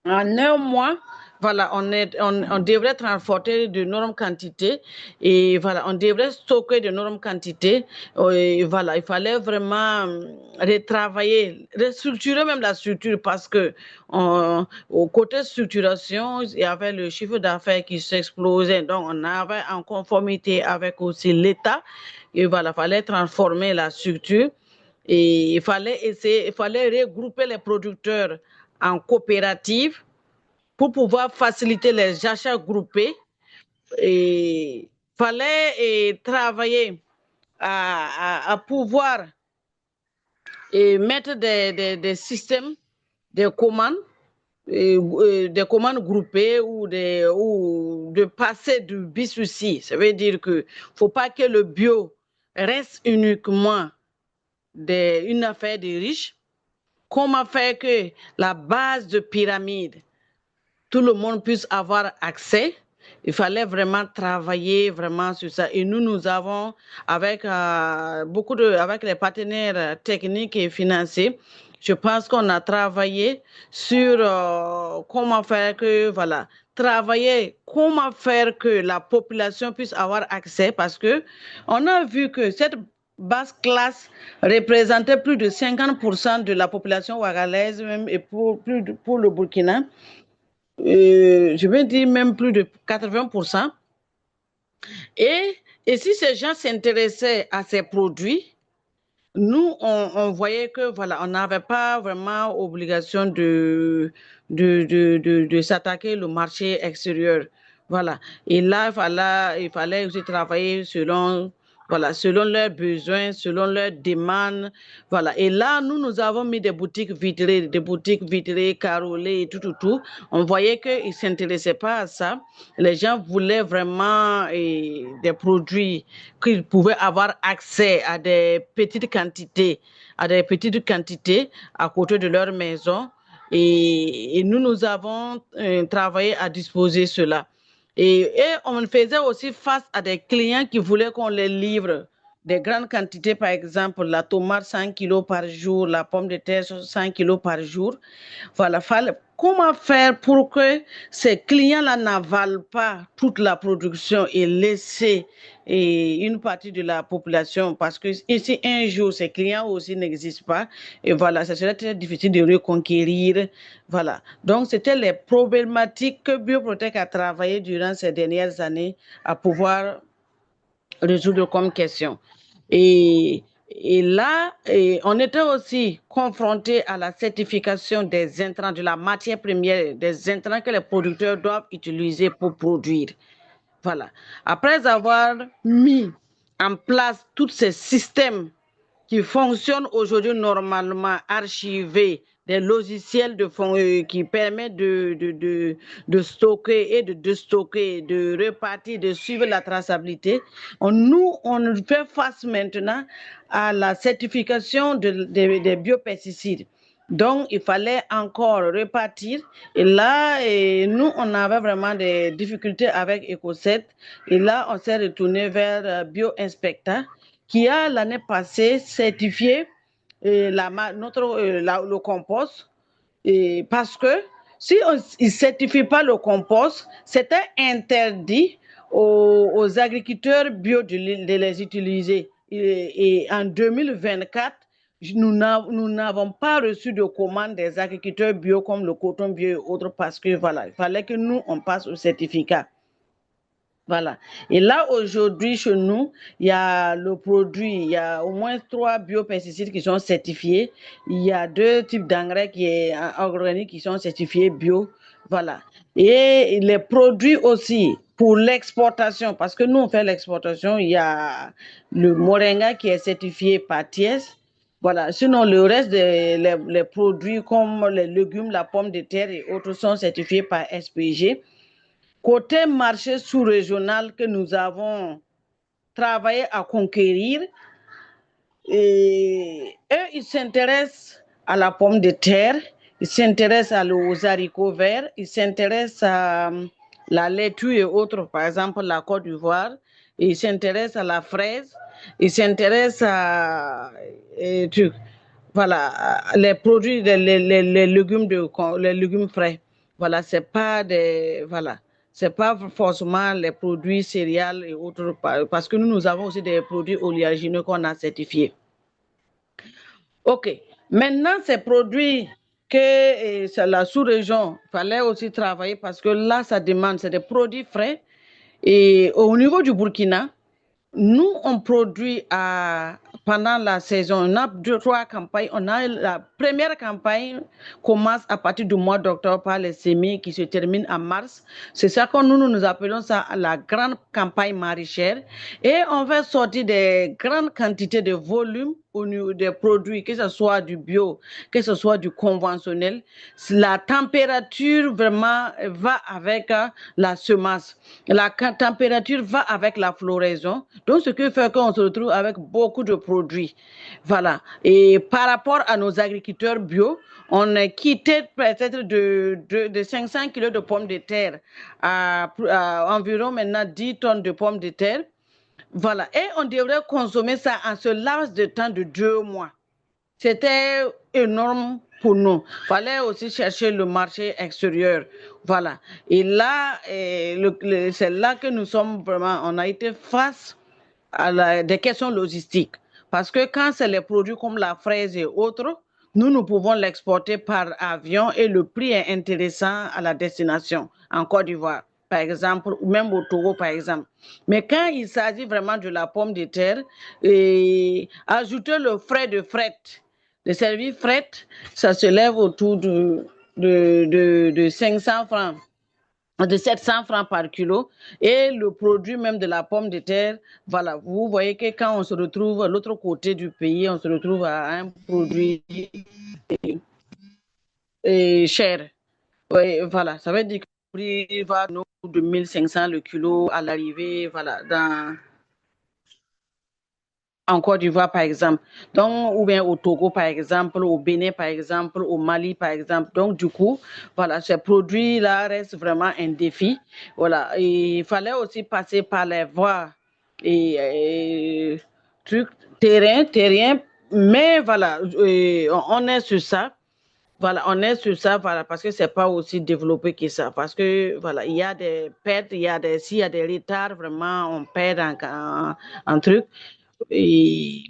en 1 mois, voilà, on devrait transporter d'énormes quantités et voilà, on devrait stocker d'énormes quantités. Et voilà, il fallait vraiment retravailler, restructurer même la structure, parce que au côté structuration, il y avait le chiffre d'affaires qui s'explosait. Donc, on avait en conformité avec aussi l'État. Et voilà, il fallait transformer la structure et il fallait regrouper les producteurs en coopératives pour pouvoir faciliter les achats groupés. Il fallait travailler à pouvoir mettre des systèmes, des commandes, des commandes groupées ou de passer du B2C. Ça veut dire qu'il ne faut pas que le bio reste uniquement une affaire de riches. Comment faire que la base de pyramide, tout le monde puisse avoir accès? Il fallait vraiment travailler vraiment sur ça. Et nous avons, avec avec les partenaires techniques et financiers, je pense qu'on a travaillé sur comment faire que la population puisse avoir accès, parce que on a vu que cette basse classe représentait plus de 50% de la population ouagalaise même, et pour le Burkina. je vais dire même plus de 80%. Et si ces gens s'intéressaient à ces produits, nous, on voyait que voilà, on n'avait pas vraiment obligation de s'attaquer au marché extérieur. Voilà. Et là, il fallait aussi travailler selon, voilà, selon leurs besoins, selon leurs demandes. Voilà. Et là, nous avons mis des boutiques vitrées, carrelées et tout. On voyait qu'ils ne s'intéressaient pas à ça. Les gens voulaient vraiment des produits qu'ils pouvaient avoir accès à des petites quantités à côté de leur maison. Et nous avons travaillé à disposer cela. Et on faisait aussi face à des clients qui voulaient qu'on les livre des grandes quantités, par exemple la tomate 100 kilos par jour, la pomme de terre 100 kilos par jour. Voilà, comment faire pour que ces clients-là n'avalent pas toute la production et laisser une partie de la population, parce que ici, un jour, ces clients aussi n'existent pas, et voilà, ça serait très difficile de reconquérir. Voilà. Donc, c'était les problématiques que Bioprotec a travaillé durant ces dernières années à pouvoir résoudre comme question. Et là, on était aussi confronté à la certification des intrants, de la matière première, des intrants que les producteurs doivent utiliser pour produire. Voilà. Après avoir mis en place tous ces systèmes qui fonctionnent aujourd'hui normalement, archivés, des logiciels qui permettent de stocker et de déstocker, de repartir, de suivre la traçabilité. On fait face maintenant à la certification des biopesticides. Donc, il fallait encore repartir. Et là, nous, on avait vraiment des difficultés avec Ecocet. Et là, on s'est retourné vers BioInspecta, qui a l'année passée certifié le compost, parce que si on ne certifie pas le compost, c'était interdit aux agriculteurs bio de les utiliser. Et en 2024, nous n'avons pas reçu de commande des agriculteurs bio comme le coton bio et autres, parce que voilà, il fallait que nous, on passe au certificat. Voilà. Et là, aujourd'hui, chez nous, il y a au moins 3 biopesticides qui sont certifiés. Il y a 2 types d'engrais organiques qui sont certifiés bio. Voilà. Et les produits aussi pour l'exportation, parce que nous, on fait l'exportation, il y a le moringa qui est certifié par TIES. Voilà. Sinon, le reste les produits comme les légumes, la pomme de terre et autres sont certifiés par SPG. Côté marché sous-régional que nous avons travaillé à conquérir, et eux, ils s'intéressent à la pomme de terre, ils s'intéressent aux haricots verts, ils s'intéressent à la laitue et autres, par exemple la Côte d'Ivoire, ils s'intéressent à la fraise, ils s'intéressent à voilà, les produits, les légumes frais. Voilà, c'est pas forcément les produits céréales et autres, parce que nous avons aussi des produits oléagineux qu'on a certifiés. OK. Maintenant, ces produits que la sous-région, il fallait aussi travailler parce que là, ça demande, c'est des produits frais. Et au niveau du Burkina, nous, on produit pendant la saison, on a 2-3 campagnes. On a la première campagne commence à partir du mois d'octobre par les semis qui se terminent en mars. C'est ça que nous appelons ça la grande campagne maraîchère. Et on va sortir des grandes quantités de volume au niveau des produits, que ce soit du bio, que ce soit du conventionnel. La température vraiment va avec la semence. La température va avec la floraison. Donc, ce qui fait qu'on se retrouve avec beaucoup de produits. Voilà. Et par rapport à nos agriculteurs bio, on a quitté peut-être de 500 kilos de pommes de terre à environ maintenant 10 tonnes de pommes de terre. Voilà. Et on devrait consommer ça en ce laps de temps de 2 mois. C'était énorme pour nous. Il fallait aussi chercher le marché extérieur. Voilà. Et là, c'est là que nous sommes vraiment, on a été face à des questions logistiques. Parce que quand c'est les produits comme la fraise et autres, nous pouvons l'exporter par avion et le prix est intéressant à la destination, en Côte d'Ivoire, par exemple, ou même au Togo, par exemple. Mais quand il s'agit vraiment de la pomme de terre, ajouter le frais de fret, le service fret, ça se lève autour de 500 francs, de 700 francs par kilo. Et le produit même de la pomme de terre, voilà, vous voyez que quand on se retrouve à l'autre côté du pays, on se retrouve à un produit cher. Oui, voilà, ça veut dire que le prix va de 1500 le kilo à l'arrivée, voilà, en Côte d'Ivoire, par exemple. Donc, ou bien au Togo, par exemple, au Bénin, par exemple, au Mali, par exemple. Donc, du coup, voilà, ces produits-là restent vraiment un défi. Voilà, et il fallait aussi passer par les voies et trucs, terrain, mais voilà, on est sur ça. Voilà, on est sur ça, voilà, parce que c'est pas aussi développé que ça. Parce que, voilà, il y a des pertes, s'il y a des retards, vraiment, on perd en truc. Et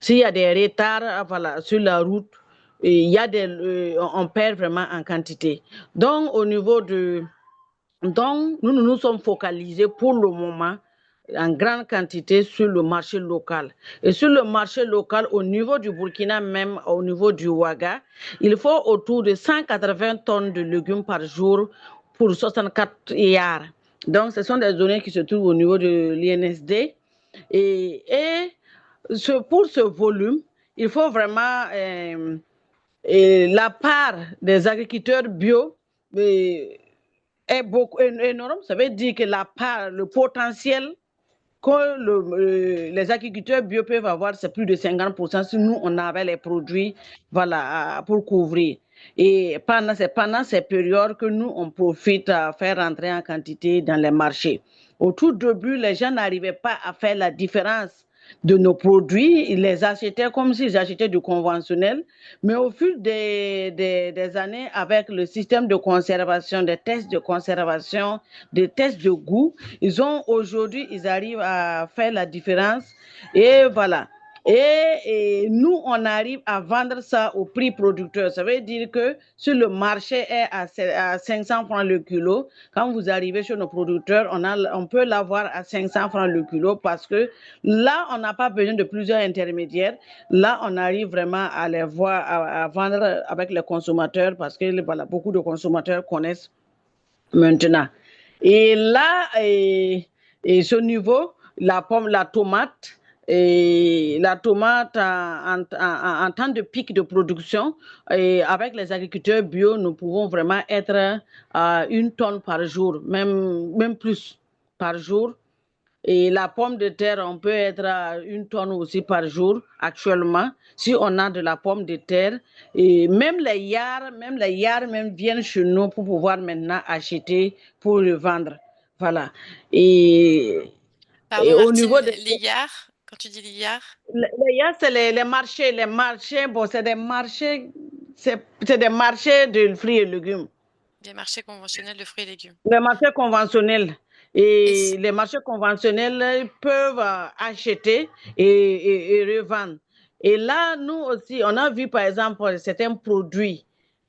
s'il y a des retards, voilà, sur la route, il y a on perd vraiment en quantité. Donc, nous nous sommes focalisés pour le moment en grande quantité sur le marché local. Et sur le marché local, au niveau du Burkina, même au niveau du Ouaga, il faut autour de 180 tonnes de légumes par jour pour 64 yards. Donc, ce sont des données qui se trouvent au niveau de l'INSD. Et pour ce volume, il faut vraiment la part des agriculteurs bio est beaucoup énorme. Ça veut dire que la part, le potentiel que les agriculteurs bio peuvent avoir, c'est plus de 50% si nous, on avait les produits, voilà, pour couvrir. Et pendant ces périodes que nous, on profite à faire rentrer en quantité dans les marchés. Au tout début, les gens n'arrivaient pas à faire la différence de nos produits. Ils les achetaient comme s'ils achetaient du conventionnel. Mais au fil des années, avec le système de conservation, des tests de conservation, des tests de goût, aujourd'hui, ils arrivent à faire la différence. Et voilà. Et nous, on arrive à vendre ça au prix producteur. Ça veut dire que si le marché est à 500 francs le kilo, quand vous arrivez chez nos producteurs, on peut l'avoir à 500 francs le kilo parce que là, on n'a pas besoin de plusieurs intermédiaires. Là, on arrive vraiment à les voir, à vendre avec les consommateurs parce que voilà, beaucoup de consommateurs connaissent maintenant. Et là, ce niveau, la pomme, la tomate, en temps de pic de production, avec les agriculteurs bio, nous pouvons vraiment être à 1 tonne par jour, même plus par jour. Et la pomme de terre, on peut être à 1 tonne aussi par jour actuellement, si on a de la pomme de terre. Et même les yards même viennent chez nous pour pouvoir maintenant acheter pour le vendre. Voilà. Et, Pardon, au Martine, niveau des l'IAR, quand tu dis l'IAR, les yards, c'est les marchés. Les marchés, bon, c'est des marchés de fruits et légumes. des marchés conventionnels de fruits et légumes. Les marchés conventionnels. Et Et les marchés conventionnels peuvent acheter et revendre. Et là, nous aussi, on a vu par exemple certains produits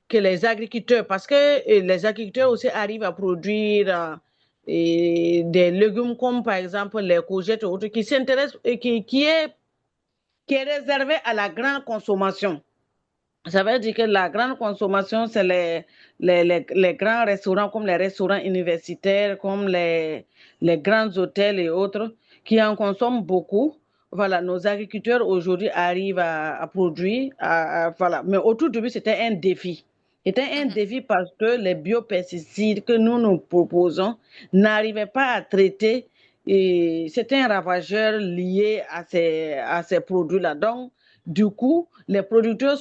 que les agriculteurs, parce que les agriculteurs aussi arrivent à produire des légumes comme par exemple les courgettes ou autres qui s'intéressent et qui est réservé à la grande consommation. Ça veut dire que la grande consommation, c'est les grands restaurants comme les restaurants universitaires, comme les grands hôtels et autres qui en consomment beaucoup. Voilà, nos agriculteurs aujourd'hui arrivent à produire. Voilà. Mais au tout début, c'était un défi. C'était un défi parce que les biopesticides que nous proposons n'arrivaient pas à traiter. Et c'était un ravageur lié à ces produits-là. Donc, du coup, les producteurs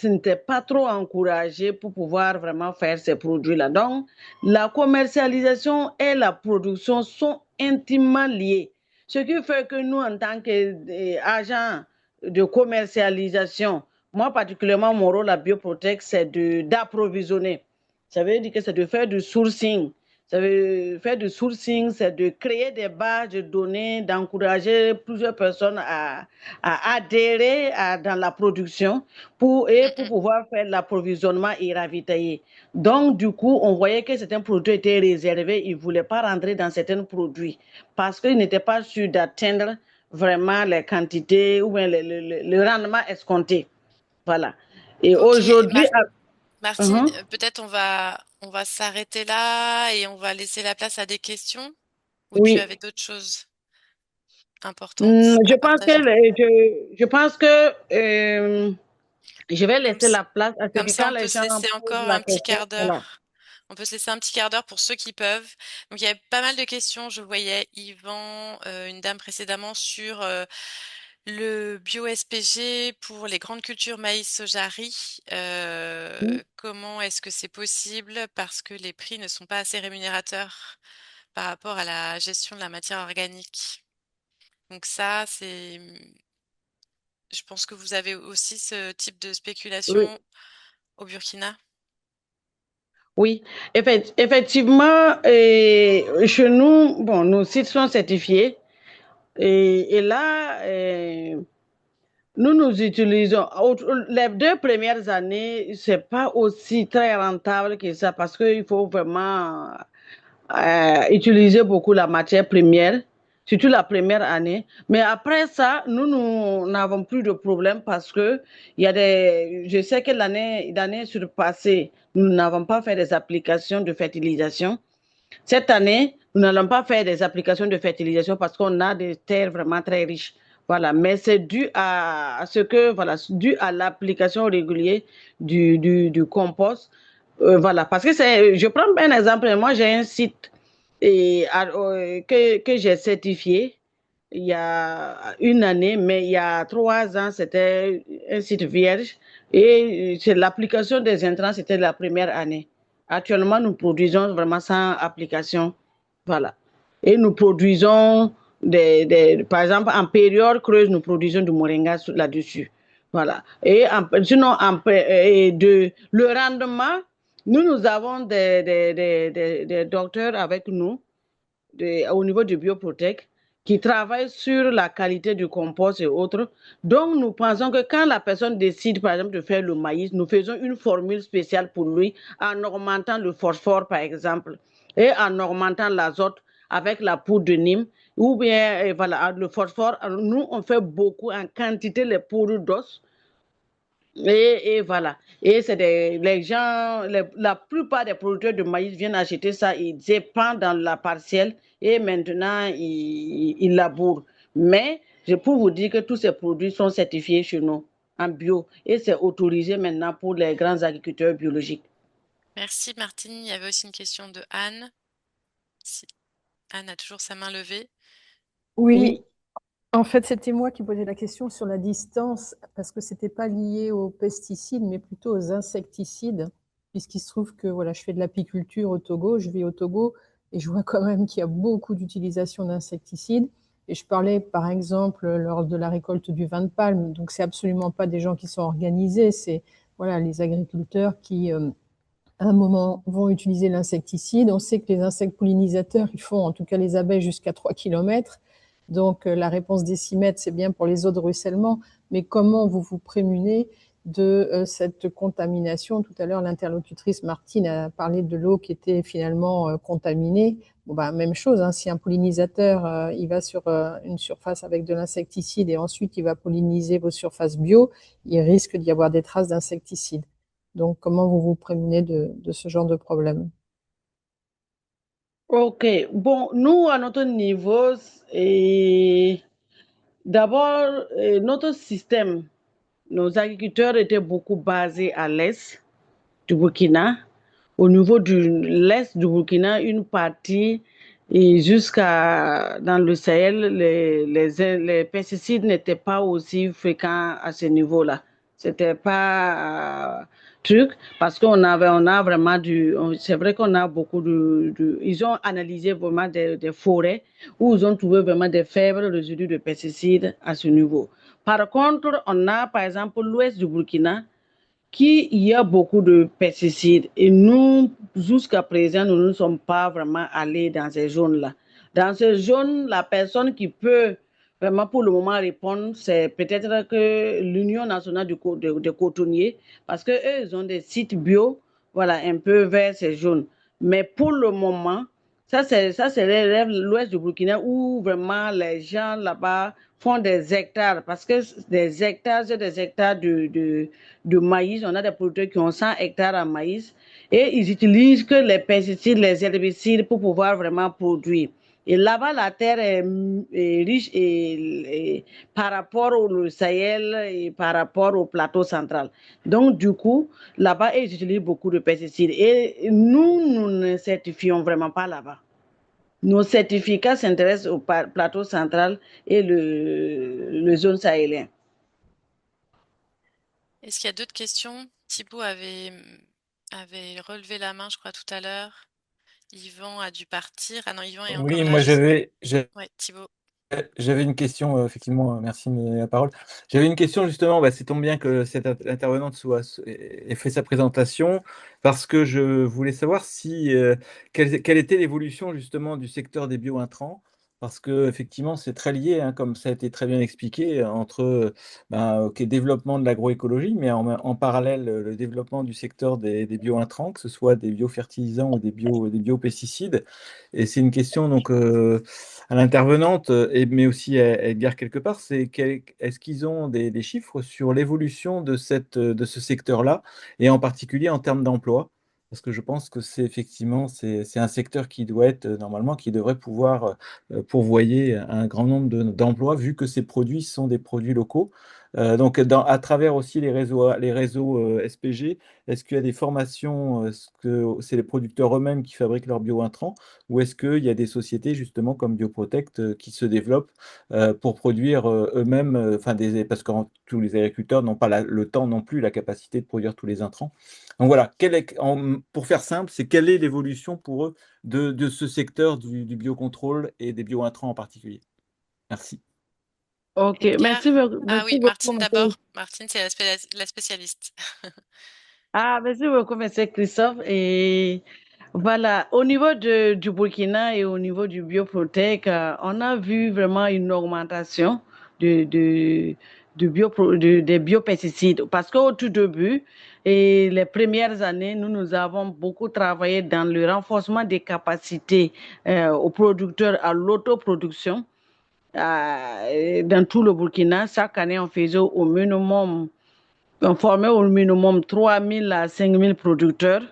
n'étaient pas trop encouragés pour pouvoir vraiment faire ces produits-là. Donc, la commercialisation et la production sont intimement liées. Ce qui fait que nous, en tant qu'agents de commercialisation, moi particulièrement, mon rôle à Bioprotect, c'est d'approvisionner. Ça veut dire que c'est de faire du sourcing, Ça veut faire du sourcing, c'est de créer des bases de données, d'encourager plusieurs personnes à adhérer dans la production pour pouvoir faire l'approvisionnement et ravitailler. Donc, du coup, on voyait que certains produits étaient réservés, ils ne voulaient pas rentrer dans certains produits parce qu'ils n'étaient pas sûrs d'atteindre vraiment les quantités ou bien le rendement escompté. Voilà. Et Ok, aujourd'hui, Martine, peut-être on va s'arrêter là et on va laisser la place à des questions. Ou tu oui. avais d'autres choses importantes Je à pense que partager? je pense que je vais Comme, laisser la place à ceux comme qui, ça, quand on peut les se gens laisser posent encore la un petit question, quart voilà. d'heure. On peut se laisser un petit quart d'heure pour ceux qui peuvent. Donc, il y avait pas mal de questions. Je voyais Yvan, une dame précédemment, sur le bio-SPG pour les grandes cultures maïs, soja, riz. Comment est-ce que c'est possible? Parce que les prix ne sont pas assez rémunérateurs par rapport à la gestion de la matière organique. Donc ça, je pense que vous avez aussi ce type de Oui, spéculation au Burkina. oui. Effectivement, chez nous, bon, nos sites sont certifiés et là, nous utilisons, les 2 premières années, c'est pas aussi très rentable que ça parce qu'il faut vraiment utiliser beaucoup la matière première, surtout la première année. Mais après ça, nous n'avons plus de problème parce que je sais que l'année surpassée, nous n'avons pas fait des applications de fertilisation. Cette année, nous n'allons pas faire des applications de fertilisation parce qu'on a des terres vraiment très riches. Voilà, mais c'est dû à ce que, voilà, dû à l'application régulière du compost. Voilà, parce que je prends un exemple, moi j'ai un site que j'ai certifié il y a une année, mais il y a 3 ans, c'était un site vierge et c'est l'application des intrants, c'était la première année. Actuellement, nous produisons vraiment sans application. Voilà. Et nous produisons, par exemple, en période creuse, nous produisons du moringa là-dessus. Voilà. Et sinon, le rendement, nous avons des docteurs avec nous au niveau du Bioprotec qui travaillent sur la qualité du compost et autres. Donc, nous pensons que quand la personne décide, par exemple, de faire le maïs, nous faisons une formule spéciale pour lui en augmentant le phosphore, par exemple, et en augmentant l'azote avec la poudre de Nîmes, ou bien, voilà, le phosphore. Nous, on fait beaucoup en quantité les poudres d'os et voilà. Et c'est les gens, la plupart des producteurs de maïs viennent acheter ça, ils dépendent dans la parcelle et maintenant ils labourent. Mais je peux vous dire que tous ces produits sont certifiés chez nous en bio et c'est autorisé maintenant pour les grands agriculteurs biologiques. Merci Martine. Il y avait aussi une question de Anne. Si Anne a toujours sa main levée. Oui, Oui. en fait, c'était moi qui posais la question sur la distance, parce que c'était pas lié aux pesticides, mais plutôt aux insecticides, puisqu'il se trouve que voilà, je fais de l'apiculture au Togo, je vis au Togo, et je vois quand même qu'il y a beaucoup d'utilisation d'insecticides. Et je parlais, par exemple, lors de la récolte du vin de palme, donc c'est absolument pas des gens qui sont organisés, c'est voilà, les agriculteurs qui, à un moment, vont utiliser l'insecticide. On sait que les insectes pollinisateurs, ils font, en tout cas les abeilles, jusqu'à 3 km. Donc, la réponse des 6 mètres, c'est bien pour les eaux de ruissellement, mais comment vous vous prémunez de cette contamination? Tout à l'heure, l'interlocutrice Martine a parlé de l'eau qui était finalement contaminée. Bon, bah, même chose, hein, si un pollinisateur il va sur une surface avec de l'insecticide et ensuite il va polliniser vos surfaces bio, il risque d'y avoir des traces d'insecticide. Donc, comment vous vous prémunez de ce genre de problème? Ok. Bon, nous, à notre niveau, et d'abord, notre système, nos agriculteurs étaient beaucoup basés à l'est du Burkina. Au niveau de l'est du Burkina, une partie et jusqu'à dans le Sahel, les pesticides n'étaient pas aussi fréquents à ce niveau-là. C'était pas truc parce on a vraiment c'est vrai qu'on a beaucoup ils ont analysé vraiment des forêts où ils ont trouvé vraiment des faibles résidus de pesticides à ce niveau. Par contre, on a par exemple l'ouest du Burkina qu'il y a beaucoup de pesticides. Et nous, jusqu'à présent, nous ne sommes pas vraiment allés dans ces zones-là. Dans ces zones, la personne qui peut vraiment pour le moment répondre, c'est peut-être que l'Union nationale des cotonniers, parce qu'eux, ils ont des sites bio, voilà, un peu vers ces zones. Mais pour le moment, ça, c'est l'ouest du Burkina où vraiment les gens là-bas font des hectares, parce que des hectares, c'est des hectares de maïs. On a des producteurs qui ont 100 hectares en maïs et ils utilisent que les pesticides, les herbicides pour pouvoir vraiment produire. Et là-bas, la terre est riche par rapport au Sahel et par rapport au plateau central. Donc, du coup, là-bas, ils utilisent beaucoup de pesticides. Et nous ne certifions vraiment pas là-bas. Nos certificats s'intéressent au plateau central et le zone sahélien. Est-ce qu'il y a d'autres questions? Thibaut avait relevé la main, je crois, tout à l'heure. Yvan a dû partir. Ah non, Yvan est encore Oui, là. moi Ouais, Thibaut. j'avais une question, effectivement, merci de me donner la parole. J'avais une question justement, bah, c'est tombe bien que cette intervenante ait fait sa présentation, parce que je voulais savoir si, quelle était l'évolution justement du secteur des biointrants, parce que effectivement c'est très lié, hein, comme ça a été très bien expliqué, entre ok, développement de l'agroécologie, mais en parallèle le développement du secteur des biointrants, que ce soit des biofertilisants ou des biopesticides. Et c'est une question donc à l'intervenante, mais aussi à Edgar quelque part, est-ce qu'ils ont des chiffres sur l'évolution de ce secteur-là, et en particulier en termes d'emploi? Parce que je pense que c'est effectivement c'est un secteur qui doit être normalement qui devrait pouvoir pourvoyer un grand nombre d'emplois, vu que ces produits sont des produits locaux. Donc à travers aussi les réseaux SPG, est-ce qu'il y a des formations, est-ce que c'est les producteurs eux-mêmes qui fabriquent leurs biointrants, ou est-ce qu'il y a des sociétés justement comme Bioprotect qui se développent pour produire eux-mêmes, parce que tous les agriculteurs n'ont pas le temps non plus, la capacité de produire tous les intrants. Donc voilà, pour faire simple, c'est quelle est l'évolution pour eux de ce secteur du biocontrôle et des biointrants en particulier? Merci. Ok, Edgar? merci, Ah merci oui, beaucoup, Martine monsieur. d'abord. Martine, c'est la spécialiste. Ah, merci beaucoup, monsieur Christophe. Et voilà, au niveau du Burkina et au niveau du Bioprotec, on a vu vraiment une augmentation de, de, des biopesticides. Parce qu'au tout début, et les premières années, nous avons beaucoup travaillé dans le renforcement des capacités aux producteurs à l'autoproduction. Dans tout le Burkina, chaque année, on faisait au minimum on formait au minimum 3 000 à 5 000 producteurs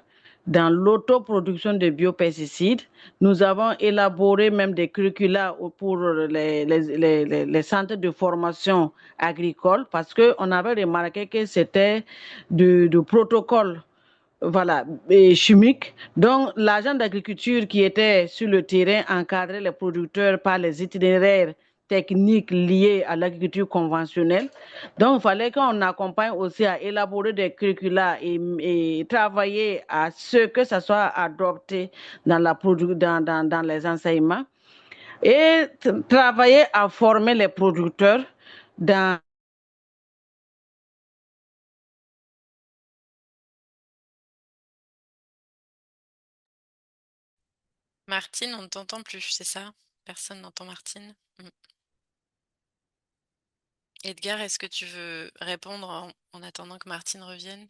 dans l'autoproduction de biopesticides. Nous avons élaboré même des curricula pour les centres de formation agricole parce qu'on avait remarqué que c'était de protocole voilà, et chimique. Donc, l'agent d'agriculture qui était sur le terrain encadrait les producteurs par les itinéraires techniques liés à l'agriculture conventionnelle. Donc, il fallait qu'on accompagne aussi à élaborer des curricula et travailler à ce que ça soit adopté dans les enseignements et travailler à former les producteurs dans Martine, on ne t'entend plus, c'est ça? Personne n'entend Martine. Edgar, est-ce que tu veux répondre en attendant que Martine revienne?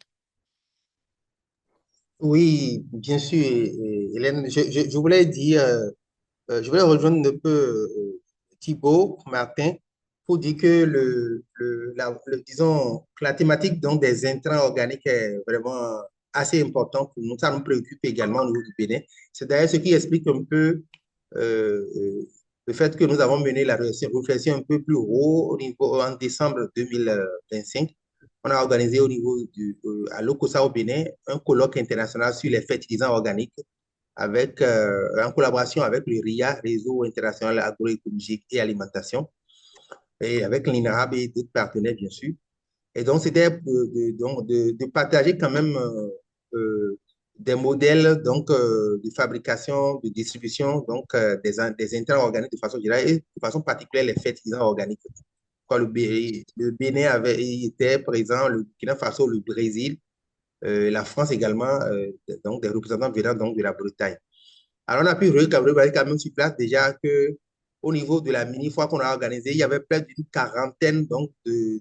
Oui, bien sûr, Hélène. Je voulais dire, je voulais rejoindre un peu Thibaut, Martin, pour dire que disons, que la thématique donc, des intrants organiques est vraiment assez importante pour nous. Ça nous préoccupe également au niveau du Bénin. C'est d'ailleurs ce qui explique un peu le fait que nous avons mené la réflexion un peu plus haut au niveau, en décembre 2025. On a organisé au niveau à Lokossa au Bénin un colloque international sur les fertilisants organiques en collaboration avec le RIA, Réseau international agroécologique et alimentation, et avec l'INRAB et d'autres partenaires, bien sûr. Et donc, c'était de partager quand même des modèles de fabrication, de distribution des intrants organiques de façon générale et de façon particulière les fertilisants organiques. Quand le Bénin était présent, le Burkina Faso, le Brésil, la France également, donc des représentants venant donc de la Bretagne. Alors, on a pu regarder quand même sur place déjà que au niveau de la mini-foire qu'on a organisée, il y avait près d'une quarantaine donc,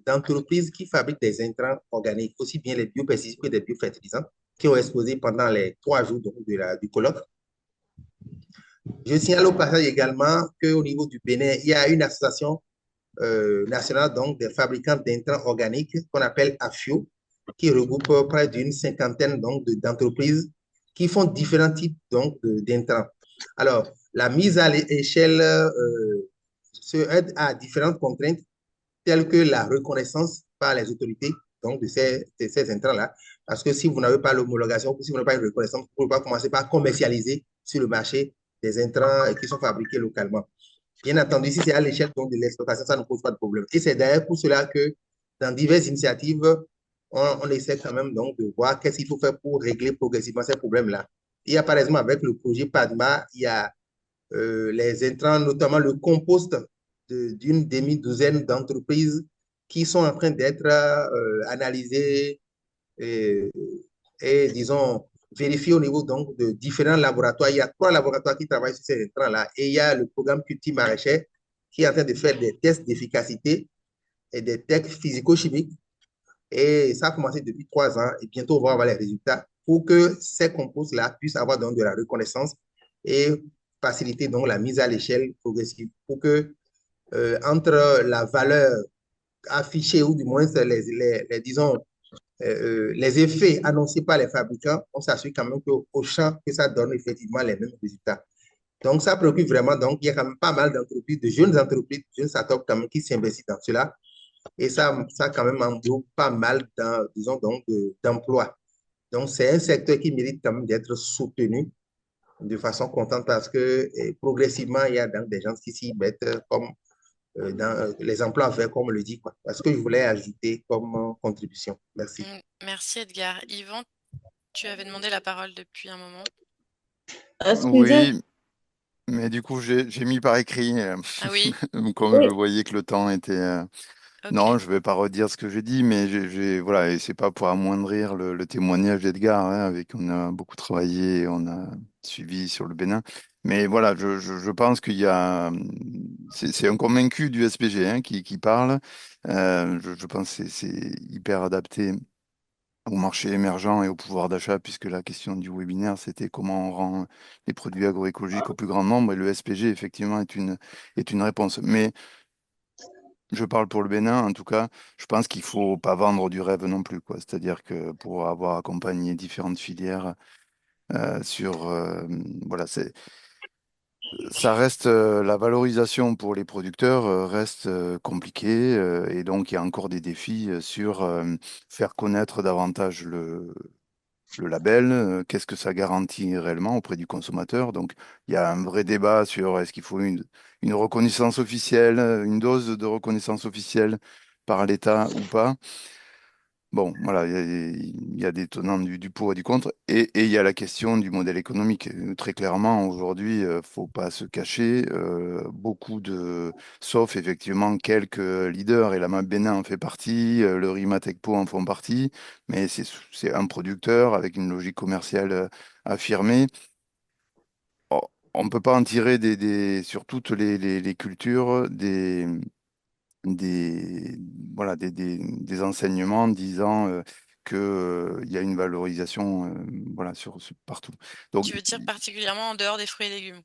d'entreprises qui fabriquent des intrants organiques, aussi bien les biopesticides que des biofertilisants, qui ont exposé pendant les 3 jours donc, du colloque. Je signale au passage également qu'au niveau du Bénin, il y a une association nationale donc, des fabricants d'intrants organiques qu'on appelle AFIO, qui regroupe près d'une cinquantaine donc, d'entreprises qui font différents types donc, d'intrants. Alors, la mise à l'échelle se aide à différentes contraintes telles que la reconnaissance par les autorités donc, de ces intrants-là. Parce que si vous n'avez pas l'homologation, si vous n'avez pas une reconnaissance, vous ne pouvez pas commencer par commercialiser sur le marché des intrants qui sont fabriqués localement. Bien entendu, si c'est à l'échelle de l'exploitation, ça ne pose pas de problème. Et c'est d'ailleurs pour cela que dans diverses initiatives, on essaie quand même donc de voir qu'est-ce qu'il faut faire pour régler progressivement ces problèmes-là. Il y a par exemple avec le projet PADMA, il y a les intrants, notamment le compost d'une demi-douzaine d'entreprises qui sont en train d'être analysées et, disons, vérifiées au niveau donc, de différents laboratoires. Il y a 3 laboratoires qui travaillent sur ces intrants-là et il y a le programme Culture Maraîcher qui est en train de faire des tests d'efficacité et des tests physico-chimiques. Et ça a commencé depuis 3 ans et bientôt on va avoir les résultats pour que ces compostes-là puissent avoir donc de la reconnaissance et faciliter donc la mise à l'échelle progressive pour que entre la valeur affichée ou du moins disons, les effets annoncés par les fabricants, on s'assure quand même qu'au champ, que ça donne effectivement les mêmes résultats. Donc, ça préoccupe vraiment. Donc, il y a quand même pas mal d'entreprises, de jeunes startups quand même qui s'investissent dans cela. Et ça quand même englobe pas mal, disons, donc, d'emplois. Donc, c'est un secteur qui mérite quand même d'être soutenu de façon constante parce que progressivement, il y a donc des gens qui s'y mettent comme dans les emplois verts, comme on le dit, quoi. Parce que je voulais ajouter comme contribution. Merci. Merci Edgar. Yvan, tu avais demandé la parole depuis un moment. Excusez. Oui, mais du coup, j'ai mis par écrit, Ah oui, comme Oui, je voyais que le temps était... ok. Non, je vais pas redire ce que j'ai dit, mais voilà, et c'est pas pour amoindrir le témoignage d'Edgar, hein, avec qui on a beaucoup travaillé, on a suivi sur le Bénin. Mais voilà, je pense qu'il y a, c'est un convaincu du SPG, hein, qui parle. Je pense que c'est hyper adapté au marché émergent et au pouvoir d'achat, puisque la question du webinaire, c'était comment on rend les produits agroécologiques au plus grand nombre, et le SPG, effectivement, est une réponse. Mais je parle pour le Bénin, en tout cas, je pense qu'il faut pas vendre du rêve non plus, quoi. C'est-à-dire que pour avoir accompagné différentes filières voilà, ça reste la valorisation pour les producteurs reste compliquée et donc il y a encore des défis sur faire connaître davantage le label, qu'est-ce que ça garantit réellement auprès du consommateur. Donc, il y a un vrai débat sur est-ce qu'il faut une reconnaissance officielle, une dose de reconnaissance officielle par l'État ou pas. Bon, voilà, il y a des tenants du pour et du contre. Et il y a la question du modèle économique. Très clairement, aujourd'hui, faut pas se cacher. Sauf effectivement quelques leaders, et la MAP Bénin en fait partie, le Rimat Expo en font partie, mais c'est un producteur avec une logique commerciale affirmée. Oh, on ne peut pas en tirer sur toutes les cultures des, voilà, des enseignements disant que, il y a une valorisation voilà, partout. Donc, Tu veux dire particulièrement en dehors des fruits et légumes,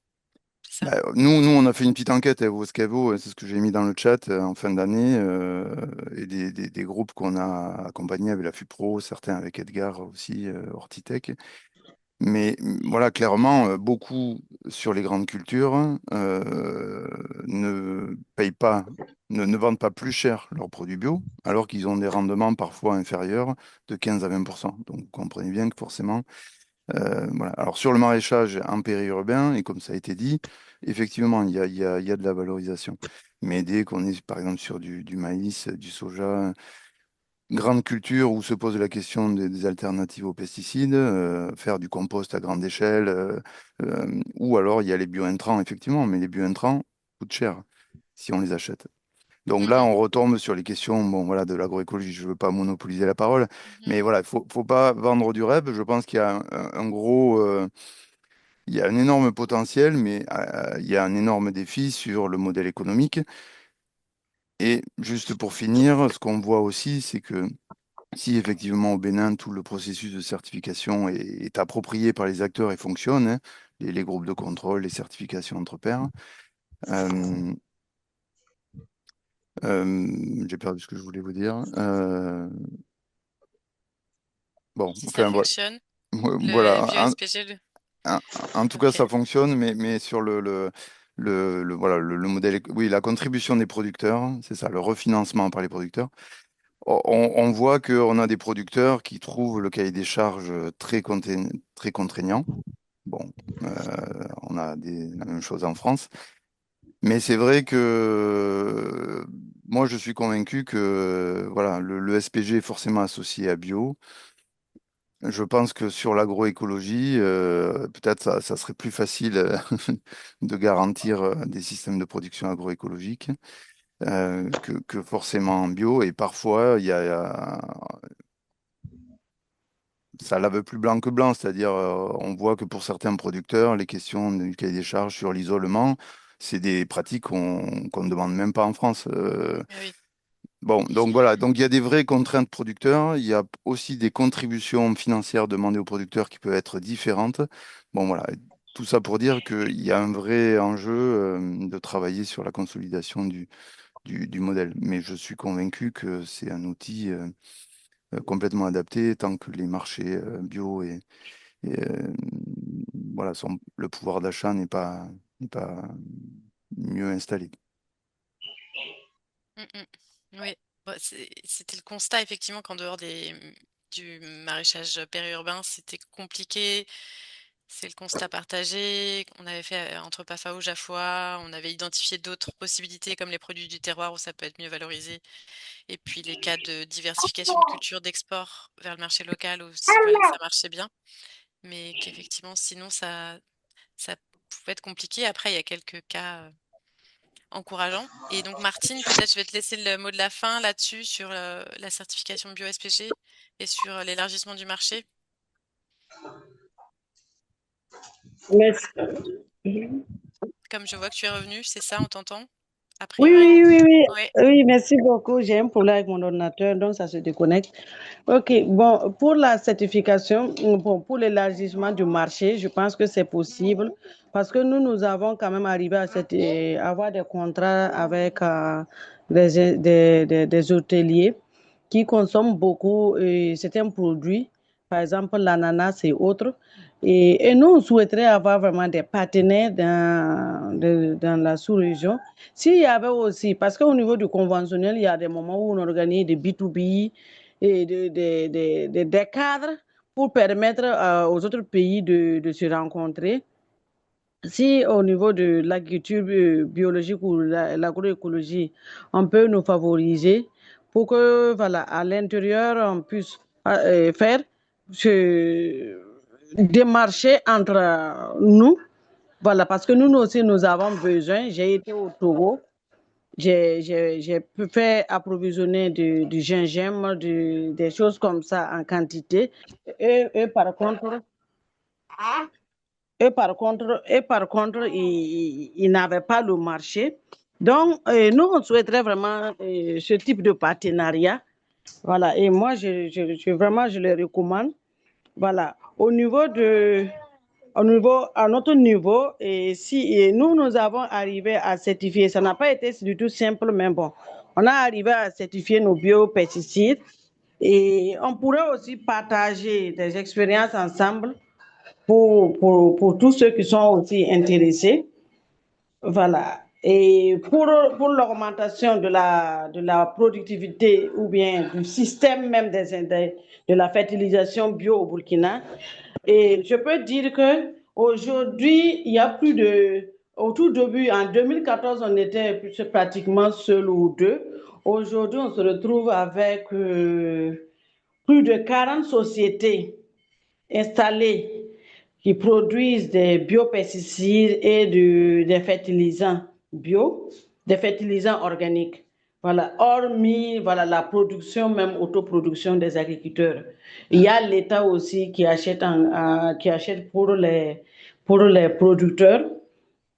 c'est ça? nous, on a fait une petite enquête à Evoscavo, c'est ce que j'ai mis dans le chat en fin d'année, et des groupes qu'on a accompagnés avec la FUPRO, certains avec Edgar aussi, Hortitech. Mais voilà, clairement, beaucoup sur les grandes cultures ne payent pas, ne vendent pas plus cher leurs produits bio, alors qu'ils ont des rendements parfois inférieurs de 15 à 20%. Donc, vous comprenez bien que forcément, voilà. Alors, sur le maraîchage en périurbain, et comme ça a été dit, effectivement, il y a de la valorisation. Mais dès qu'on est, par exemple, sur du maïs, du soja, grande culture où se pose la question des alternatives aux pesticides, faire du compost à grande échelle, ou alors il y a les bio-intrants, effectivement, mais les bio-intrants coûtent cher si on les achète. Donc là, on retombe sur les questions, bon, voilà, de l'agroécologie. Je ne veux pas monopoliser la parole, mais voilà, faut pas vendre du rêve. Je pense qu'il y a un gros, il y a un énorme potentiel, mais il y a un énorme défi sur le modèle économique. Et juste pour finir, ce qu'on voit aussi, c'est que si effectivement au Bénin, tout le processus de certification est approprié par les acteurs et fonctionne, hein, les groupes de contrôle, les certifications entre pairs, euh, j'ai perdu ce que je voulais vous dire. Bon, Si ça enfin voilà. fonctionne, le Voilà. bio-SPG, En, en tout cas, ok. ça fonctionne, mais sur voilà, le modèle, oui, la contribution des producteurs, c'est ça, le refinancement par les producteurs. On voit qu'on a des producteurs qui trouvent le cahier des charges très contraignant. Bon, on a la même chose en France. Mais c'est vrai que moi, je suis convaincu que voilà, le SPG est forcément associé à bio. Je pense que sur l'agroécologie, peut-être ça serait plus facile de garantir des systèmes de production agroécologiques que forcément en bio. Et parfois, ça lave plus blanc que blanc, c'est-à-dire on voit que pour certains producteurs, les questions du cahier des charges sur l'isolement, c'est des pratiques qu'on ne demande même pas en France. Ah oui. Bon, donc voilà, donc il y a des vraies contraintes producteurs, il y a aussi des contributions financières demandées aux producteurs qui peuvent être différentes. Bon voilà, tout ça pour dire qu'il y a un vrai enjeu de travailler sur la consolidation du modèle. Mais je suis convaincu que c'est un outil complètement adapté tant que les marchés bio et, voilà, le pouvoir d'achat n'est pas mieux installé. Mm, mm. Oui, bah, c'était le constat effectivement qu'en dehors du maraîchage périurbain, c'était compliqué. C'est le constat partagé. On avait fait entre Pafao, Jaffois, on avait identifié d'autres possibilités comme les produits du terroir où ça peut être mieux valorisé. Et puis les cas de diversification de culture, d'export vers le marché local aussi, voilà, ça marchait bien. Mais qu'effectivement, sinon, ça pouvait être compliqué. Après, il y a quelques cas encourageants. Et donc, Martine, peut-être je vais te laisser le mot de la fin là-dessus, sur la certification bio-SPG et sur l'élargissement du marché. Merci. Comme je vois que tu es revenu, c'est ça, on t'entend? A Oui, priori. oui, oui, oui. Oui. Oui, merci beaucoup. J'ai un problème avec mon ordinateur, donc ça se déconnecte. OK, bon, pour la certification, bon, pour l'élargissement du marché, je pense que c'est possible parce que nous avons quand même arrivé à avoir des contrats avec des hôteliers qui consomment beaucoup certains produits, par exemple l'ananas et autres. Et nous, on souhaiterait avoir vraiment des partenaires dans la sous-région. S'il y avait aussi, parce qu'au niveau du conventionnel, il y a des moments où on organise des B2B et des cadres pour permettre aux autres pays de se rencontrer. Si au niveau de l'agriculture biologique ou l'agroécologie, on peut nous favoriser pour que, voilà, à l'intérieur, on puisse faire des marchés entre nous. Voilà, parce que nous aussi, nous avons besoin. J'ai été au Togo. J'ai pu faire approvisionner du gingembre, des choses comme ça en quantité. Et par contre, ils n'avaient pas le marché. Donc, nous, on souhaiterait vraiment ce type de partenariat. Voilà, et moi, vraiment, je le recommande. Voilà, à notre niveau, et si et nous avons arrivé à certifier, ça n'a pas été du tout simple, mais bon, on a arrivé à certifier nos biopesticides et on pourrait aussi partager des expériences ensemble pour tous ceux qui sont aussi intéressés. Voilà. Et pour l'augmentation de la productivité ou bien du système même de la fertilisation bio au Burkina, et je peux dire que aujourd'hui, il y a au tout début, en 2014, on était pratiquement seul ou deux. Aujourd'hui, on se retrouve avec plus de 40 sociétés installées qui produisent des biopesticides et des fertilisants bio, des fertilisants organiques. Voilà, hormis voilà, la production, même autoproduction des agriculteurs. Il y a l'État aussi qui achète pour les producteurs.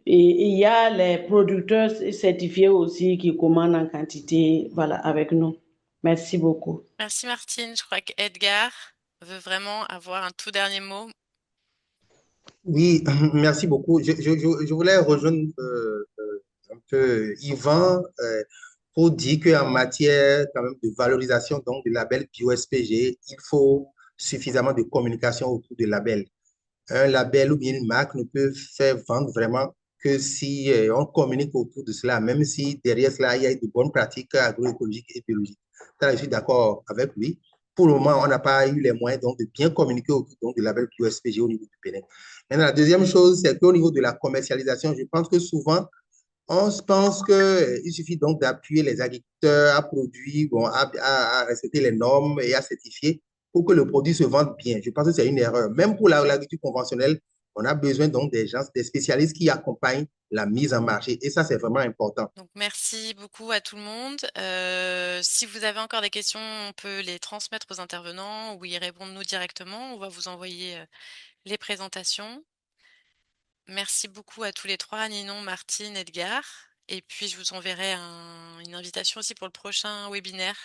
Et il y a les producteurs certifiés aussi qui commandent en quantité voilà, avec nous. Merci beaucoup. Merci Martine. Je crois qu'Edgar veut vraiment avoir un tout dernier mot. Oui, merci beaucoup. Je voulais rejoindre un peu Yvan pour dire qu'en matière quand même de valorisation donc, du label BioSPG, il faut suffisamment de communication autour du label. Un label ou bien une marque ne peut faire vendre vraiment que si on communique autour de cela, même si derrière cela, il y a de bonnes pratiques agroécologiques et biologiques. Ça, je suis d'accord avec lui. Pour le moment, on n'a pas eu les moyens donc, de bien communiquer autour donc, du label BioSPG au niveau du Bénin. Maintenant, la deuxième chose, c'est qu'au niveau de la commercialisation, je pense que souvent, on se pense qu'il suffit donc d'appuyer les agriculteurs à produire, bon, à respecter les normes et à certifier pour que le produit se vende bien. Je pense que c'est une erreur. Même pour l'agriculture conventionnelle, on a besoin donc des gens, des spécialistes qui accompagnent la mise en marché. Et ça, c'est vraiment important. Donc, merci beaucoup à tout le monde. Si vous avez encore des questions, on peut les transmettre aux intervenants ou y répondre nous directement. On va vous envoyer les présentations. Merci beaucoup à tous les trois, Ninon, Martine, Edgar. Et puis, je vous enverrai une invitation aussi pour le prochain webinaire